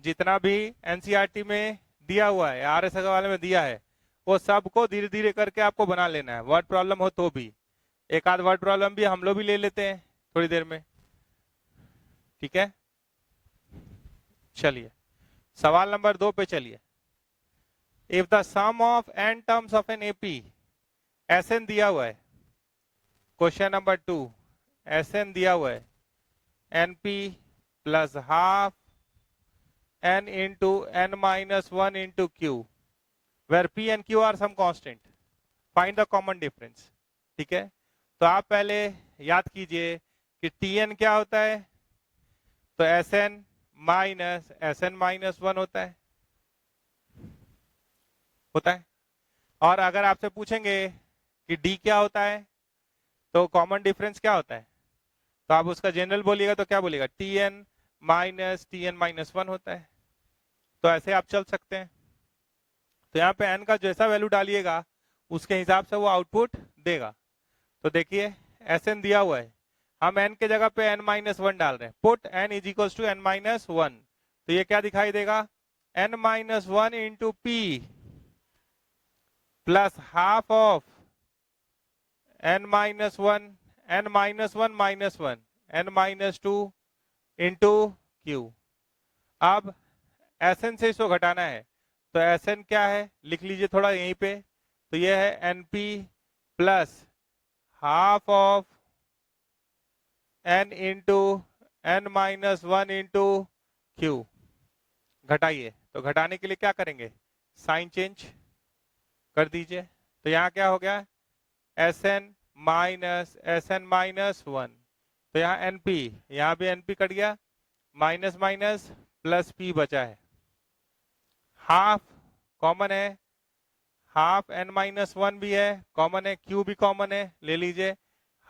जितना भी एनसीईआरटी में दिया हुआ है, आरएस वाले में दिया है, वो सबको धीरे धीरे करके आपको बना लेना है। वर्ड प्रॉब्लम हो तो भी, एक आध वर्ड प्रॉब्लम भी हम लोग भी ले लेते हैं थोड़ी देर में। ठीक है, चलिए सवाल नंबर 2 पे चलिए। If the sum of n terms of an AP, Sn दिया हुआ है। क्वेश्चन नंबर 2, एसएन दिया हुआ है NP plus half n into n minus 1 into q, where p and q are some constant. Find the common difference. ठीक है, तो आप पहले याद कीजिए कि tn क्या होता है? तो sn माइनस sn माइनस 1 होता है। और अगर आपसे पूछेंगे कि d क्या होता है, तो कॉमन डिफरेंस क्या होता है, तो आप उसका जनरल बोलिएगा तो क्या बोलिएगा? tn माइनस tn माइनस 1 होता है। तो ऐसे आप चल सकते हैं। तो यहाँ पे n का जैसा वैल्यू डालिएगा उसके हिसाब से वो आउटपुट देगा। तो देखिए Sn दिया हुआ है, हम n के जगह पे n माइनस 1 डाल रहे हैं। Put n is equal to n minus 1, तो ये क्या दिखाई देगा? n minus 1 into p plus half of n minus 1, n minus 1 minus 1, n minus 2 into q. अब Sn से इसको घटाना है, तो Sn क्या है लिख लीजिए थोड़ा यहीं पे। तो ये है np plus half of n into n minus 1 into q. घटाइए, तो घटाने के लिए क्या करेंगे? साइन चेंज कर दीजिए। तो यहाँ क्या हो गया? Sn माइनस 1 तो यहाँ NP, यहाँ भी NP कट गया, माइनस माइनस प्लस P बचा है, हाफ कॉमन है, हाफ n-1 भी है, कॉमन है, Q भी कॉमन है, ले लीजिए,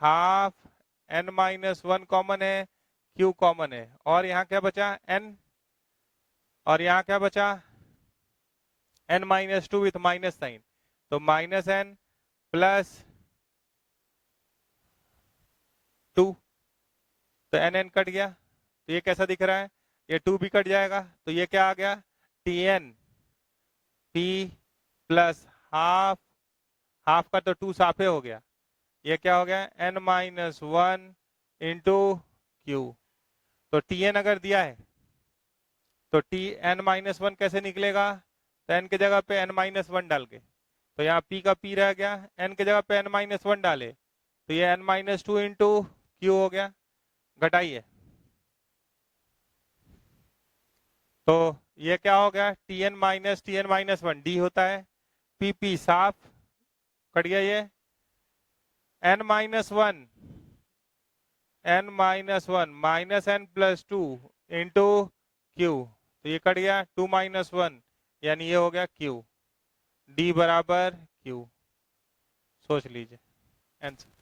हाफ n-1 कॉमन है, Q कॉमन है, और यहाँ क्या बचा N, और यहाँ क्या बचा n-2 विथ माइनस साइन, तो माइनस N प्लस 2, तो NN कट गया, तो ये कैसा दिख रहा है, ये 2 भी कट जाएगा, तो ये क्या आ गया TN P plus half, half का तो 2 साफे हो गया, ये क्या हो गया n-1 इंटू Q, तो TN अगर दिया है तो n-1 कैसे निकलेगा, तो n की जगह पे n-1 डाल के, तो यहाँ P का P रह गया, n की जगह पे n-1 डाले, तो ये n-2 इंटू Q हो गया, घटाइए, तो ये क्या हो गया Tn-1 D होता है, PP साफ कट गया, ये n-1 minus n plus 2 into Q, तो ये कट गया 2 माइनस 1, यानी ये हो गया Q, D बराबर Q, सोच लीजिए आंसर।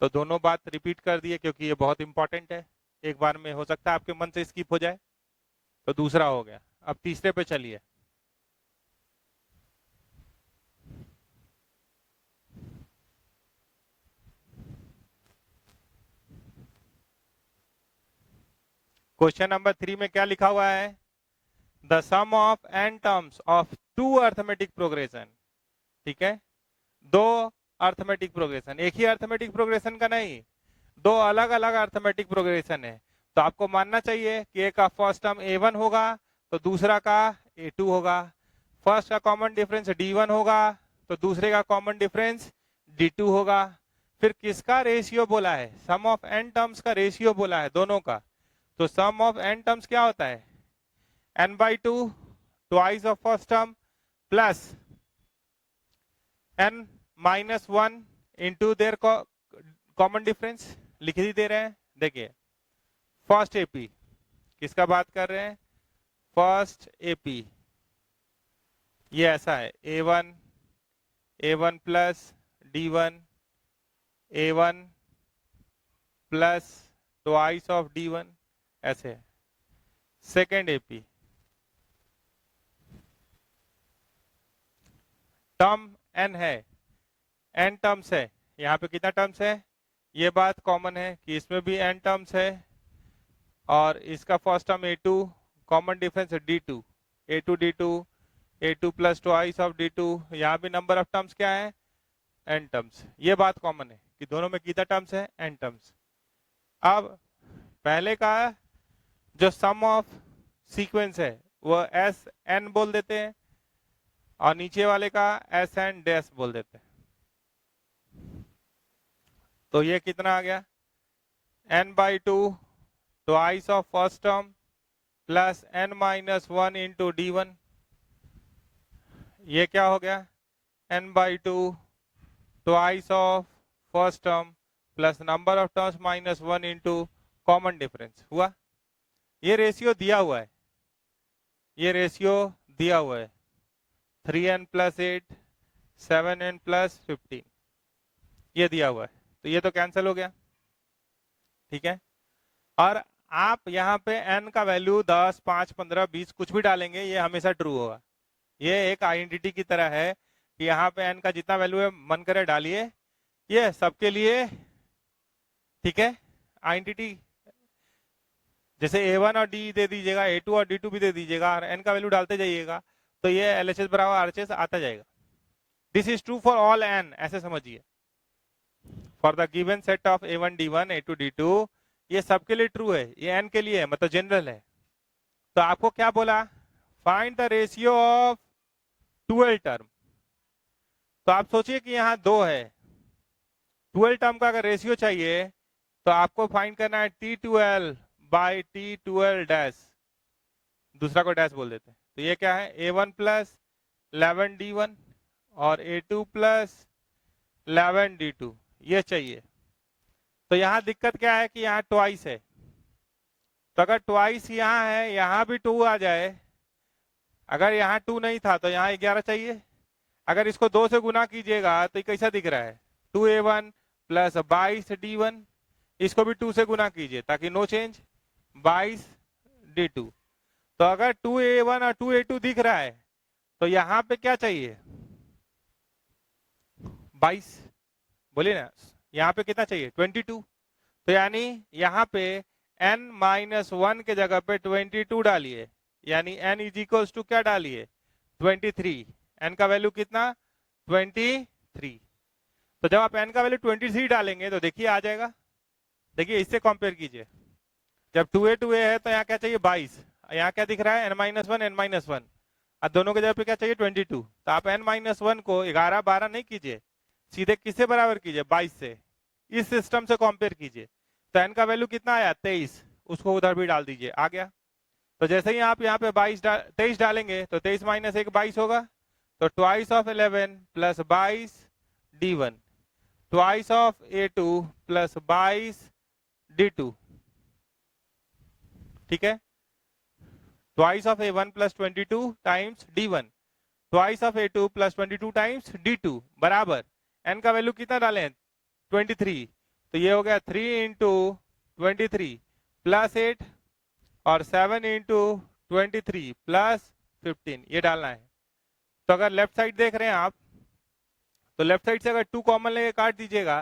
तो दोनों बात रिपीट कर दिए क्योंकि ये बहुत इंपॉर्टेंट है, एक बार में हो सकता है आपके मन से स्किप हो जाए, तो दूसरा हो गया। अब तीसरे पे चलिए, क्वेश्चन नंबर 3 में क्या लिखा हुआ है, the sum of n terms of 2 arithmetic progression, ठीक है, दो अर्थमेटिक प्रोग्रेशन, एक ही अर्थमेटिक प्रोग्रेशन का नहीं, दो अलग अलग अर्थमेटिक प्रोग्रेशन है, तो आपको मानना चाहिए कि एक का फर्स्ट टर्म A1 होगा तो दूसरा का A2 होगा, फर्स्ट का कॉमन डिफरेंस D1 होगा तो दूसरे का कॉमन डिफरेंस D2 होगा, फिर किसका रेशियो बोला है, सम ऑफ n टर्म्स का रेशियो बोला है दोनों का, तो सम ऑफ n टर्म्स क्या होता है n/2 twice of first term plus n-1 into their common difference, लिख ही दे रहे हैं, देखिए फर्स्ट एपी, किसका बात कर रहे हैं, फर्स्ट एपी, ये ऐसा है A1 plus D1, A1 plus twice of D1, ऐसे है। सेकेंड एपी, टर्म n है, n टर्म्स है, यहाँ पे कितना टर्म्स है, ये बात कॉमन है कि इसमें भी n टर्म्स है, और इसका first term A2, common difference है D2, A2 D2, A2 plus twice of D2, यहाँ भी नंबर ऑफ टर्म्स क्या है n टर्म्स, ये बात कॉमन है कि दोनों में कितना टर्म्स है n टर्म्स। अब पहले का जो सम ऑफ सीक्वेंस है वो Sn बोल देते हैं, और नीचे वाले का Sn डैश बोल देते हैं, तो ये कितना आ गया n/2 twice of first term plus n-1 into D1, ये क्या हो गया n/2 twice of first term plus number of terms -1 into common difference हुआ, ये रेशियो दिया हुआ है, ये रेशियो दिया हुआ है 3n प्लस 8 7n प्लस 15, ये दिया हुआ है, तो ये तो कैंसिल हो गया, ठीक है, और आप यहाँ पे n का वैल्यू 10 5 15 20 कुछ भी डालेंगे, ये हमेशा ट्रू होगा, ये एक आइडेंटिटी की तरह है कि यहाँ पे n का जितना वैल्यू है मन करे डालिए, ये सबके लिए, ठीक है, आइडेंटिटी, जैसे A1 और D दे दीजिएगा, A2 और D2 भी दे दीजिएगा, और n का वैल्यू डालते जाइएगा, तो ये LHS बराबर RHS आता जाएगा, this is true for all n, ऐसे समझिए, for the given set of A1 D1 A2 D2, ये सबके लिए ट्रू है, ये n के लिए है, मतलब जनरल है, तो आपको क्या बोला, find the ratio of 12 term, तो आप सोचिए कि यहाँ 2 है, 12 टर्म का अगर रेशियो चाहिए तो आपको फाइंड करना है T12 बाई T12 डैश, दूसरा को डैश बोल देते हैं, तो ये क्या है A1 प्लस 11 D1 और A2 प्लस 11 D2, ये चाहिए, तो यहाँ दिक्कत क्या है कि यहाँ ट्वाइस है, तो अगर ट्वाइस यहाँ है, यहाँ भी 2 आ जाए, अगर यहाँ 2 नहीं था तो यहाँ 11 चाहिए। अगर इसको 2 से गुना कीजिएगा तो ये कैसा दिख रहा है, 2a1 प्लस 22d1, इसको भी 2 से गुना कीजिए ताकि नो चेंज, 22d2। तो अगर 2a1 और 2a2 दिख रहा है तो यहाँ पे क्या चाहिए, 22, बोलिए ना, यहाँ पे कितना चाहिए, 22। तो यानी यहाँ पे n-1 के जगह पे 22 डालिए, यानी n इज इक्वल टू क्या डालिए, 23। n का वैल्यू कितना, 23। तो जब आप n का वैल्यू 23 डालेंगे तो देखिए आ जाएगा। देखिए इससे कंपेयर कीजिए, जब 2a है तो यहाँ क्या चाहिए 22, यहाँ क्या दिख रहा है n-1 और दोनों के जगह पे क्या चाहिए 22। तो आप n-1 को 11 12 नहीं कीजिए, सीधे किससे बराबर कीजिए, 22 से। इस सिस्टम से कंपेयर कीजिए, तो n का वैल्यू कितना आया 23, उसको उधर भी डाल दीजिए, आ गया। तो जैसे ही आप यहाँ पे 23 डालेंगे तो 23 माइनस 1 22 होगा, तो twice of 11 plus 22 d1, twice of a2 plus 22 d2, ठीक है। Twice of a1 plus 22 times d1, twice of a2 plus 22 times d2 बराबर n का वैल्यू कितना डालें 23, तो ये हो गया 3 इंटू 23 प्लस 8 और 7 इंटू 23 प्लस 15, ये डालना है। तो अगर लेफ्ट साइड देख रहे हैं आप, तो लेफ्ट साइड से अगर 2 कॉमन लेके काट दीजिएगा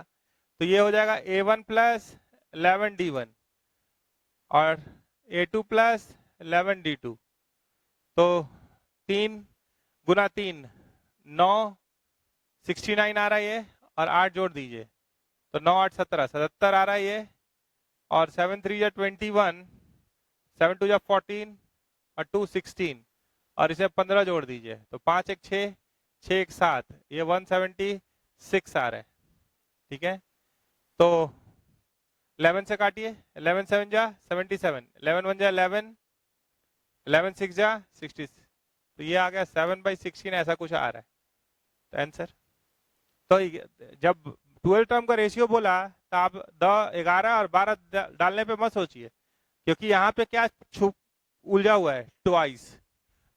तो ये हो जाएगा a1 प्लस 11 d1 और a2 प्लस 11 d2। तो 3 गुना 3 9, 69 आ रहा है ये, और 8 जोड़ दीजिए तो 9 8 17 77 आ रहा है ये, और 7 3 या 21, 7 2 या 14 और 2 16, और इसे 15 जोड़ दीजिए तो 5 1 6, 6 1 7, ये 176 आ रहा है, ठीक है। तो 11 से काटिए, 11 7 जा 77, 11 1 जा 11, 11 6 जा 60, तो ये आ गया 7/16 ऐसा कुछ आ रहा है, तो आंसर। तो जब 12 टर्म का रेशियो बोला तो आप 11 और 12 डालने पे मत सोचिए, क्योंकि यहाँ पे क्या छुप उलझा हुआ है, ट्वाइस।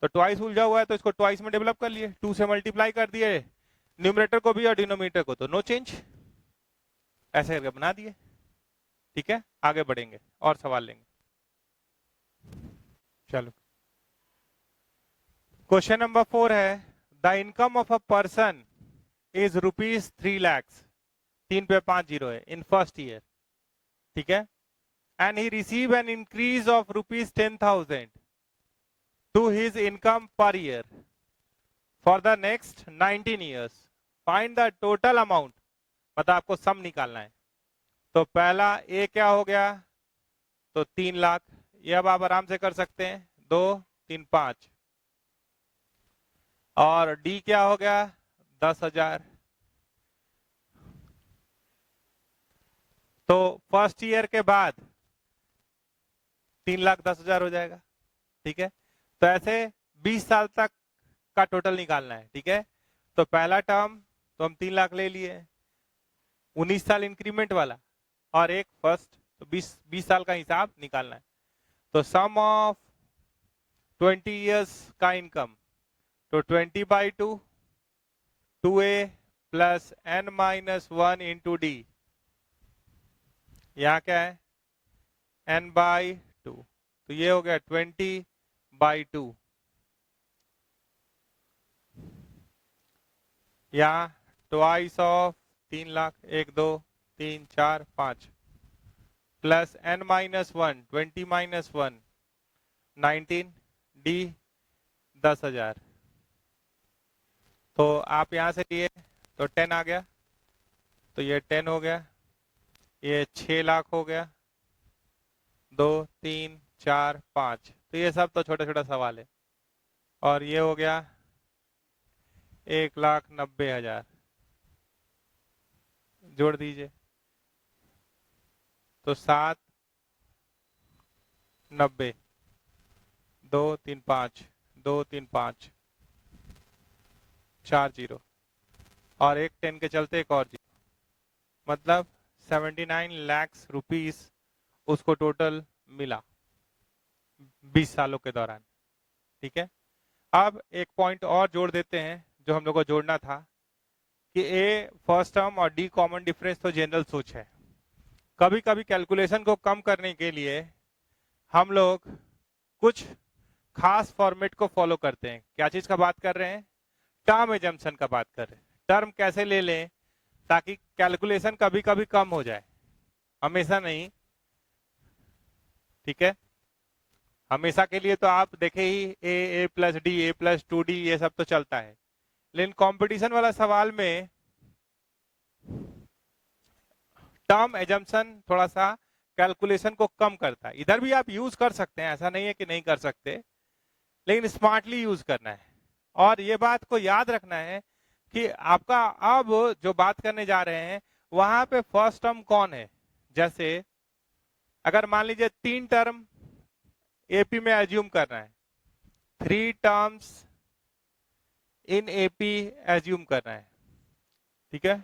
तो ट्वाइस उलझा हुआ है तो इसको ट्वाइस में डेवलप कर लिए, 2 से मल्टीप्लाई कर दिए न्यूमरेटर को भी और डिनोमिनेटर को, तो नो चेंज, ऐसे करके बना दिए, ठीक है। आगे बढ़ेंगे और सवाल लेंगे, चलो। क्वेश्चन नंबर 4 है, the income of a person is ₹3 lakh, 3 पे 5 जीरो है, इन फर्स्ट ईयर, ठीक है, and he receive an increase of ₹10,000 to his income per year for the next 19 years. Find the total amount, मतलब आपको सम निकालना है। तो पहला ए क्या हो गया, तो 3 लाख, ये अब आप आराम से कर सकते हैं, 2 3 5, और डी क्या हो गया 10,000। तो फर्स्ट ईयर के बाद 3,10,000 हो जाएगा, ठीक है। तो ऐसे 20 साल तक का टोटल निकालना है, ठीक है। तो पहला टर्म तो हम 3 लाख ले लिए, 19 साल इंक्रीमेंट वाला, और एक फर्स्ट, तो 20 साल का हिसाब निकालना है। तो सम ऑफ 20 इयर्स का इनकम, तो 20/2 2a plus n-1 into D, यहाँ क्या है n/2, तो ये हो गया 20/2, यहाँ twice of 3 lakh, 1 2 3 4 5, plus n-1 20-1 19, D 10,000। तो आप यहां से लिए तो 10 आ गया, तो ये 10 हो गया, ये 6 लाख हो गया, 2 3 4 5, तो ये सब तो छोटा छोटा सवाल है। और ये हो गया 1,90,000, जोड़ दीजिए तो 7 90, 2 3 5, 2 3 5, 4 जीरो, और एक 10 के चलते एक और जीरो, मतलब 79 लाख रुपीस उसको टोटल मिला 20 सालों के दौरान। ठीक है, अब एक पॉइंट और जोड़ देते हैं जो हम लोग को जोड़ना था कि ए फर्स्ट टर्म और डी कॉमन डिफरेंस तो जनरल सोच है। कभी कभी कैलकुलेशन को कम करने के लिए हम लोग कुछ खास फॉर्मेट को फॉलो करते हैं। क्या चीज का बात कर रहे हैं? टर्म एजम्पशन का बात कर रहे हैं। टर्म कैसे ले लें ताकि कैलकुलेशन कभी कभी कम हो जाए, हमेशा नहीं। ठीक है, हमेशा के लिए तो आप देखे ही ए प्लस डी, ए प्लस 2D, ये सब तो चलता है। लेकिन कंपटीशन वाला सवाल में टर्म एजम्पशन थोड़ा सा कैलकुलेशन को कम करता है। इधर भी आप यूज कर सकते हैं, ऐसा नहीं है कि नहीं कर सकते, लेकिन स्मार्टली यूज करना है। और ये बात को याद रखना है कि आपका अब जो बात करने जा रहे हैं वहां पे फर्स्ट टर्म कौन है। जैसे अगर मान लीजिए 3 टर्म एपी में एज्यूम करना है, 3 टर्म्स इन एपी एज्यूम करना है। ठीक है,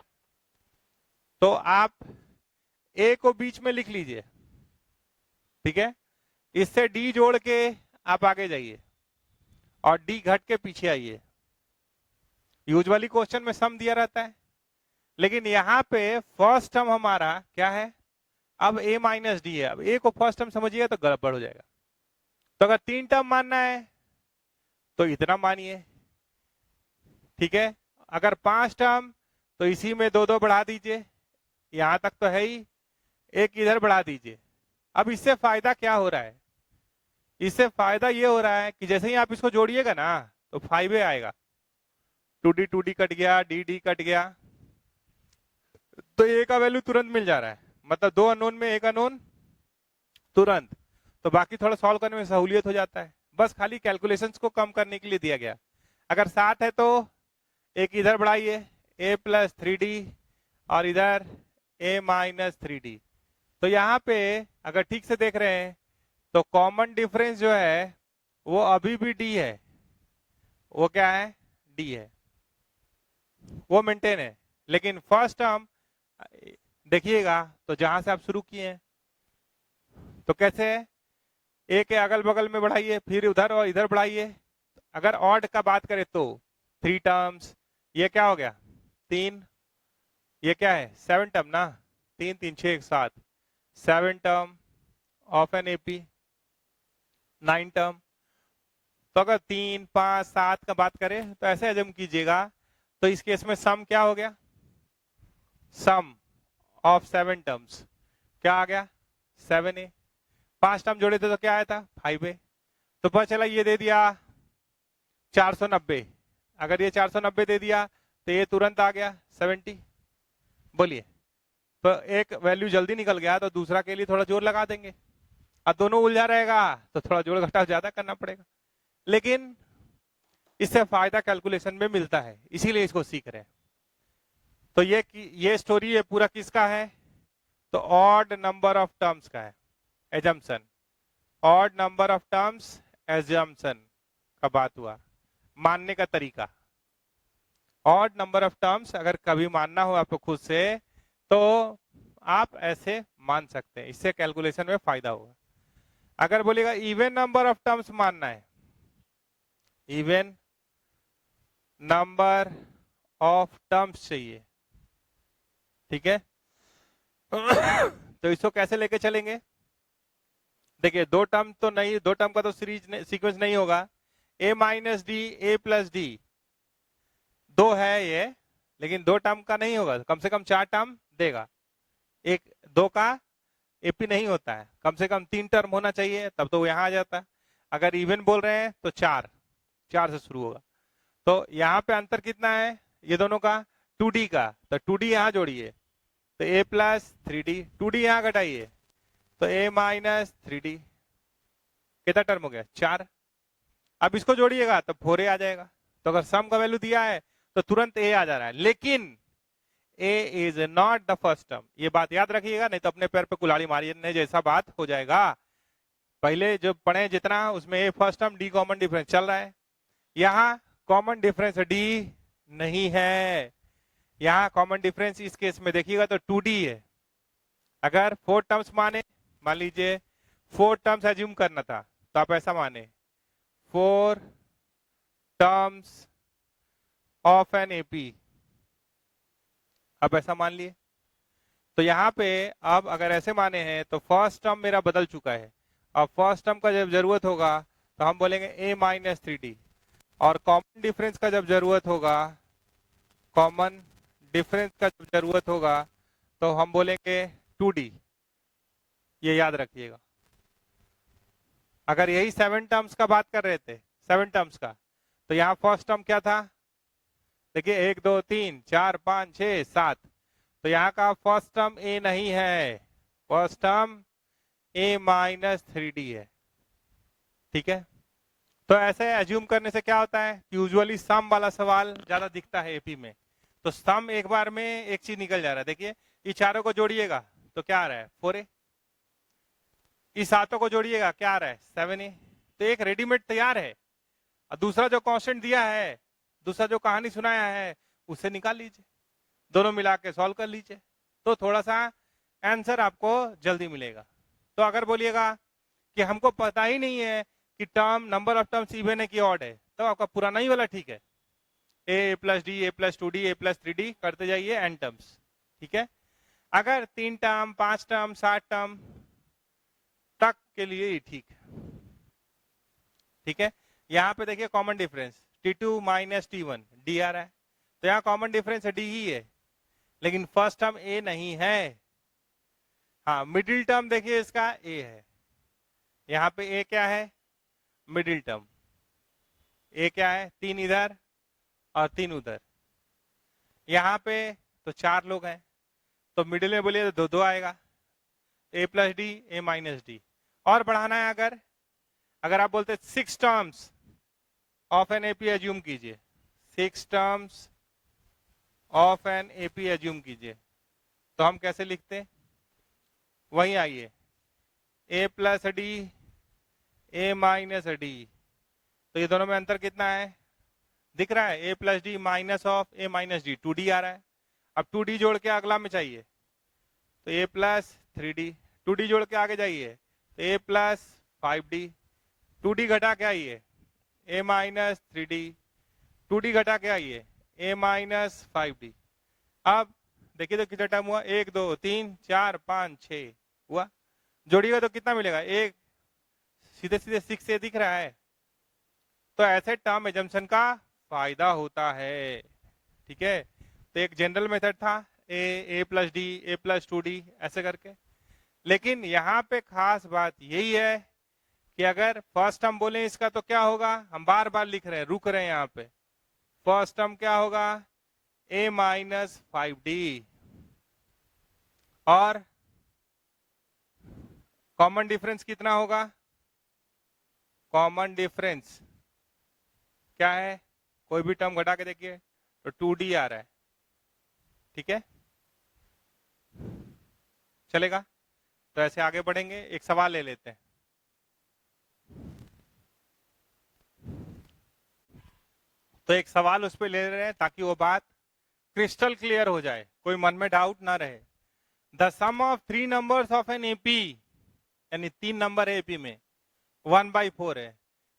तो आप ए को बीच में लिख लीजिए। ठीक है, इससे डी जोड़ के आप आगे जाइए और डी घट के पीछे आइए। यूजुअली क्वेश्चन में सम दिया रहता है, लेकिन यहां पे फर्स्ट टर्म हमारा क्या है? अब ए माइनस डी है। अब ए को फर्स्ट टर्म समझिएगा तो गड़बड़ हो जाएगा। तो अगर 3 टर्म मानना है तो इतना मानिए। ठीक है, अगर 5 टर्म तो इसी में 2 2 बढ़ा दीजिए, यहां तक तो है ही, एक इधर बढ़ा दीजिए। अब इससे फायदा क्या हो रहा है? इससे फायदा ये हो रहा है कि जैसे ही आप इसको जोड़िएगा ना तो 5A आएगा। 2D कट गया, डी कट गया, तो ए का वैल्यू तुरंत मिल जा रहा है। मतलब 2 अननोन में एक अननोन तुरंत, तो बाकी थोड़ा सॉल्व करने में सहूलियत हो जाता है। बस खाली कैलकुलेशंस को कम करने के लिए दिया गया। अगर 7 है तो एक इधर बढ़ाइए, a प्लस 3D, और इधर a माइनस 3D। तो यहाँ पे अगर ठीक से देख रहे हैं तो कॉमन डिफरेंस जो है वो अभी भी d है। वो क्या है? d है, वो मेंटेन है। लेकिन फर्स्ट टर्म देखिएगा तो जहां से आप शुरू किए हैं तो कैसे है? ए के अगल बगल में बढ़ाइए, फिर उधर और इधर बढ़ाइए। अगर ऑड का बात करें तो 3 टर्म्स, ये क्या हो गया? 3, ये क्या है? 7 टर्म ना, 3 3 6 7, 7 term of an AP, 9 term. तो अगर 3 5 7 का बात करें तो ऐसे एज्यूम कीजिएगा। तो इस केस में सम क्या हो गया? सम ऑफ 7 टर्म्स क्या आ गया? 7A। 5 टर्म जोड़े थे तो क्या आया था? 5A। तो पता चला ये दे दिया 490। अगर ये 490 दे दिया तो ये तुरंत आ गया 70। बोलिए, तो एक वैल्यू जल्दी निकल गया तो दूसरा के लिए थोड़ा जोर लगा देंगे। अब दोनों उलझा रहेगा तो थोड़ा जोड़ घटाव ज्यादा करना पड़ेगा, लेकिन इससे फायदा कैलकुलेशन में मिलता है, इसीलिए इसको सीख रहे हैं। तो ये स्टोरी है पूरा किसका है? तो ऑड नंबर ऑफ टर्म्स का है, assumption. Odd number of terms assumption का बात हुआ। मानने का तरीका, ऑड नंबर ऑफ टर्म्स अगर कभी मानना हो आपको खुद से तो आप ऐसे मान सकते हैं, इससे कैलकुलेशन में फायदा होगा। अगर बोलेगा इवन नंबर ऑफ टर्म्स मानना है, इवन नंबर ऑफ टर्म्स चाहिए, ठीक है, तो इसको कैसे लेके चलेंगे? देखिए 2 टर्म तो नहीं, 2 टर्म का तो सीक्वेंस नहीं होगा। a minus D, A plus D, 2 है ये, लेकिन 2 टर्म का नहीं होगा, कम से कम 4 टर्म देगा। एक 2 का एपी नहीं होता है, कम से कम 3 टर्म होना चाहिए, तब तो यहां आ जाता है। अगर इवन बोल रहे हैं तो 4 से शुरू होगा। तो यहाँ पे अंतर कितना है ये दोनों का? 2D का, तो 2D यहाँ जोड़िए तो a प्लस 3D, 2D यहाँ घटाइए तो a माइनस 3D। कितना टर्म हो गया? 4। अब इसको जोड़िएगा तो 4A आ जाएगा। तो अगर सम का वैल्यू दिया है तो तुरंत a आ जा रहा है, लेकिन a is not the first term. ये बात याद रखिएगा, नहीं तो अपने पैर पे कुल्हाड़ी मारने जैसा बात हो जाएगा। पहले जो पढ़े जितना उसमें a first term, d common difference चल रहा है। यहाँ कॉमन डिफरेंस d नहीं है, यहाँ कॉमन डिफरेंस इस केस में देखिएगा तो 2D है। अगर 4 टर्म्स माने, मान लीजिए 4 टर्म्स एज्यूम करना था, तो आप ऐसा माने 4 टर्म्स ऑफ एन एपी, अब ऐसा मान लिए। तो यहाँ पे अब अगर ऐसे माने हैं तो फर्स्ट टर्म मेरा बदल चुका है। अब फर्स्ट टर्म का जब जरूरत होगा तो हम बोलेंगे a माइनस 3d, और कॉमन डिफरेंस का जब जरूरत होगा, कॉमन डिफरेंस का जब जरूरत होगा तो हम बोलेंगे 2d। ये याद रखिएगा। अगर यही 7 टर्म्स का बात कर रहे थे, 7 टर्म्स का, तो यहाँ फर्स्ट टर्म क्या था, देखिए 1 2 3 4 5 6 7, तो यहाँ का फर्स्ट टर्म a नहीं है, first term a minus 3d है। ठीक है, तो ऐसे एज्यूम करने से क्या होता है कि यूजुअली सम वाला सवाल ज्यादा दिखता है एपी में। तो सम एक बार में एक चीज निकल जा रहा है। देखिए ये चारों को जोड़िएगा तो क्या आ रहा है 4a, इस सातों को जोड़िएगा क्या आ रहा है 7a। तो एक रेडीमेड तैयार है, और दूसरा जो कांस्टेंट दिया है, दूसरा जो कहानी सुनाया है, उसे निकाल लीजिए, दोनों मिला के सॉल्व कर लीजिए, तो थोड़ा सा आंसर आपको जल्दी मिलेगा। तो अगर बोलिएगा कि हमको पता ही नहीं है कि term number of terms even है कि ऑड है, तो आपका पुराना ही वाला ठीक है, a plus D, a plus 2d, a plus 3d करते जाइए एन टर्म्स। ठीक है, अगर 3 टर्म 5 टर्म 7 टर्म तक के लिए ही ठीक है। ठीक है, यहाँ पे देखिए common difference t2 minus t1 d आ रहा है, तो यहाँ कॉमन डिफरेंस d ही है, लेकिन फर्स्ट टर्म a नहीं है। हाँ, मिडिल टर्म देखिए इसका a है, यहाँ पे a क्या है, मिडिल टर्म। a क्या है, 3 इधर और 3 उधर, यहाँ पे तो 4 लोग हैं, तो मिडिल में बोलिए तो 2 आएगा, a plus D, a minus D. और बढ़ाना है अगर आप बोलते 6 terms of an AP assume कीजिए, 6 terms of an AP assume कीजिए, तो हम कैसे लिखते, वही आइए a plus D, a minus d, तो ये दोनों में अंतर कितना है दिख रहा है, a plus D minus of a minus D, 2d आ रहा है। अब 2d जोड़ के अगला में चाहिए तो a प्लस 3d, 2d जोड़ के आगे जाइए तो a प्लस 5d, 2d घटा के आइए a माइनस 3d, 2d घटा के आइए a माइनस 5d। अब देखिए तो कितना टाइम हुआ, 1 2 3 4 5 6 हुआ, जोड़िएगा तो कितना मिलेगा, एक सीधे सीधे 6 से दिख रहा है। तो ऐसे टर्म एजम्पशन का फायदा होता है। ठीक है, तो एक जनरल मेथड था a plus D, a plus 2d ऐसे करके, लेकिन यहाँ पे खास बात यही है कि अगर फर्स्ट टर्म बोले इसका तो क्या होगा, हम बार बार लिख रहे हैं, रुक रहे हैं यहाँ पे, फर्स्ट टर्म क्या होगा a माइनस 5d, और कॉमन डिफरेंस कितना होगा, कॉमन डिफरेंस क्या है, कोई भी टर्म घटा के देखिए तो 2d आ रहा है। ठीक है, चलेगा, तो ऐसे आगे बढ़ेंगे, एक सवाल ले लेते हैं। तो एक सवाल उस पर ले रहे हैं ताकि वो बात क्रिस्टल क्लियर हो जाए, कोई मन में डाउट ना रहे। The sum of 3 numbers of an AP, यानी 3 नंबर है एपी में, 1/4 है,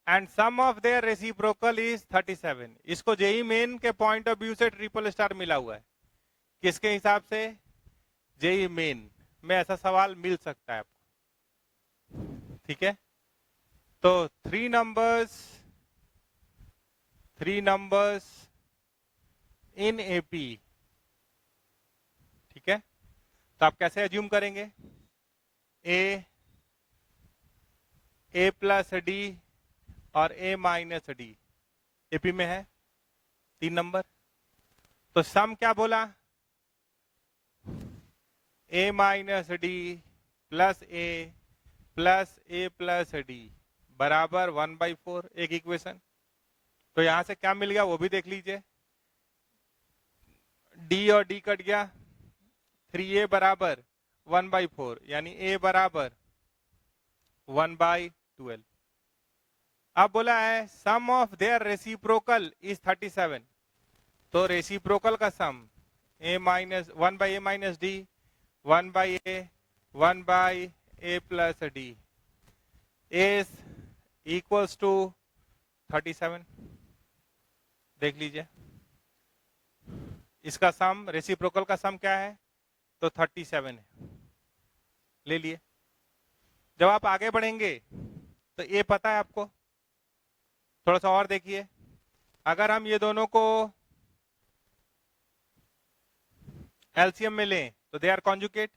and sum of their reciprocal is 37। इसको जेई मेन के पॉइंट ऑफ व्यू से ट्रिपल स्टार मिला हुआ है, किसके हिसाब से, जेई मेन में ऐसा सवाल मिल सकता है आपको। ठीक है, तो 3 नंबर्स इन एपी। ठीक है, तो आप कैसे एज्यूम करेंगे, ए प्लस डी और a माइनस डी एपी में है 3 नंबर, तो सम क्या बोला, a minus D plus a plus D बराबर 1/4, एक इक्वेशन। तो यहां से क्या मिल गया वो भी देख लीजिए, d और d कट गया, 3a बराबर 1/4, यानी a बराबर 1/12। अब बोला है sum of their reciprocal is 37, तो रेसिप्रोकल का sum a minus 1/a minus d, 1/a 1 by a plus d is equals to 37। देख लीजिए, इसका सम, रेसिप्रोकल का सम क्या है, तो 37 है। ले लिए। जब आप आगे बढ़ेंगे तो ये पता है आपको, थोड़ा सा और देखिए, अगर हम ये दोनों को एलसीएम में लें तो दे आर कॉन्जुगेट,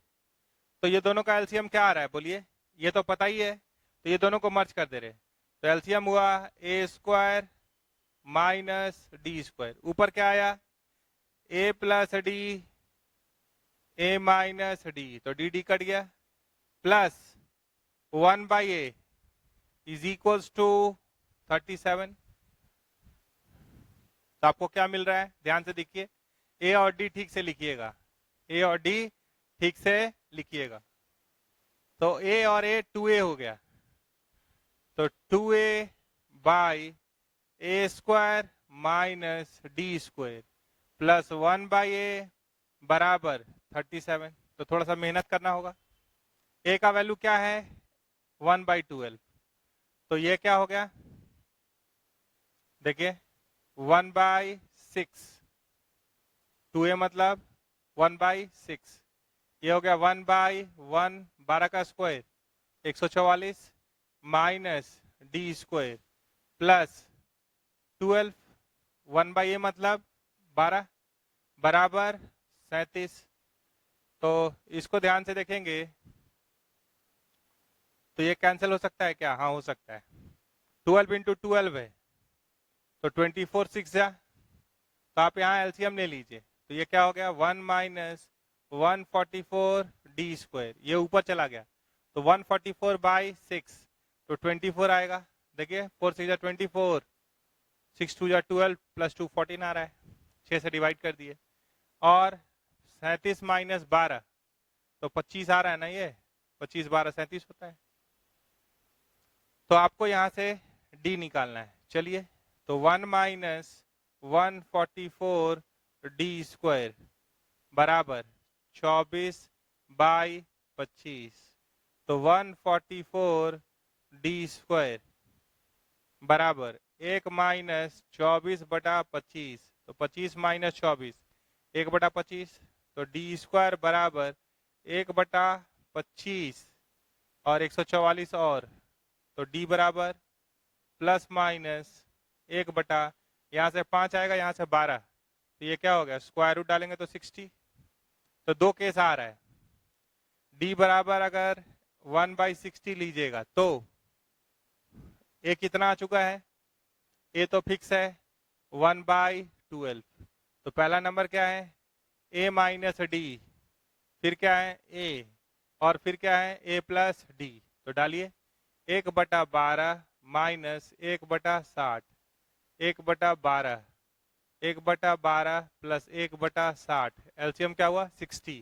तो ये दोनों का एलसीएम क्या आ रहा है बोलिए, ये तो पता ही है, तो ये दोनों को मर्ज कर दे रहे, तो एलसीएम हुआ a square minus d square, ऊपर क्या आया a plus d a minus d, तो डी डी कट गया, plus 1 by a is equals to 37। तो आपको क्या मिल रहा है, ध्यान से देखिए, ए और डी ठीक से लिखिएगा, ए और डी ठीक से लिखिएगा। तो ए और ए 2a हो गया, तो 2a by a square minus d square plus 1 by a बराबर 37। तो थोड़ा सा मेहनत करना होगा। ए का वैल्यू क्या है 1 बाई 12, तो ये क्या हो गया, देखिए 1 बाई 6, 2a मतलब 1 बाई 6, ये हो गया 1 बाई 1, 12 का square 144 minus d square plus 12, 1 by a मतलब 12 बराबर 37। तो इसको ध्यान से देखेंगे तो ये कैंसिल हो सकता है क्या, हाँ हो सकता है, 12 इंटू 12 है तो 24 6 जा, तो आप यहाँ एलसीएम ले लीजिए, तो ये क्या हो गया 1 माइनस 144 डी स्क्वायर, ये ऊपर चला गया, तो 144 बाई 6, तो 24 आएगा, देखिए 4 6 जा 24, 6 2 जा 12 प्लस 2 14 आ रहा है, 6 से डिवाइड कर दिए, और 37 माइनस 12 तो 25 आ रहा है ना, ये 25 12 37 होता है। तो आपको यहाँ से डी निकालना है, चलिए, तो 1 माइनस 144 डी स्क्वायर बराबर 24 बाई 25, तो 144 डी स्क्वायर बराबर 1 माइनस 24 बटा 25, तो 25 माइनस 24 1 बटा 25, तो डी स्क्वायर बराबर 1 बटा 25 और 144 और, तो डी बराबर प्लस माइनस 1 बटा, यहाँ से 5 आएगा यहाँ से 12, तो ये क्या हो गया स्क्वायर रूट डालेंगे तो 60। तो दो केस आ रहा है, डी बराबर अगर 1 बाई 60 लीजिएगा तो ए कितना आ चुका है, ए तो फिक्स है 1 बाई 12, तो पहला नंबर क्या है ए माइनस डी, फिर क्या है ए, और फिर क्या है ए प्लस डी, तो डालिए 1 बटा 12 माइनस 1 बटा 60, 1 बटा 12, 1 बटा 12 प्लस 1 बटा 60, एलसीएम क्या हुआ 60,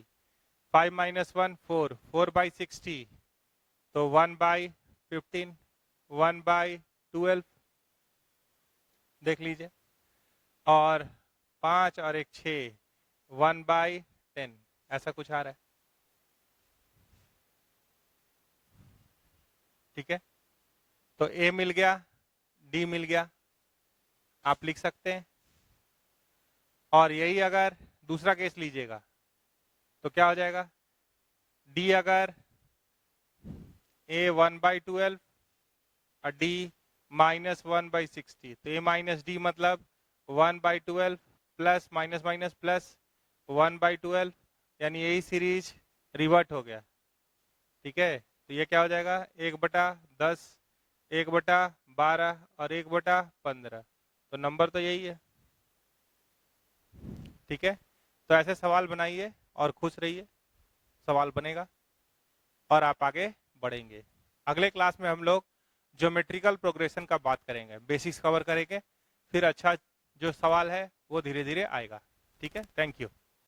5 माइनस 1 4, 4 बाई 60, तो 1 बाई 15, 1 बाई 12, देख लीजिए, और 5 और 1 6, 1 बाई 10, ऐसा कुछ आ रहा है, ठीक है। तो ए मिल गया, डी मिल गया, आप लिख सकते हैं। और यही अगर दूसरा केस लीजिएगा तो क्या हो जाएगा, डी अगर ए 1 बाई 12 और डी माइनस 1 बाई 60, तो ए माइनस डी मतलब 1 by 12 plus minus minus plus 1 by 12, यानी यही सीरीज रिवर्ट हो गया, ठीक है। तो ये क्या हो जाएगा 1 बटा 10, 1 बटा 12 और 1 बटा 15, तो नंबर तो यही है, ठीक है। तो ऐसे सवाल बनाइए और खुश रहिए, सवाल बनेगा और आप आगे बढ़ेंगे। अगले क्लास में हम लोग ज्योमेट्रिकल प्रोग्रेशन का बात करेंगे, बेसिक्स कवर करेंगे, फिर अच्छा जो सवाल है वो धीरे धीरे आएगा, ठीक है। Thank you.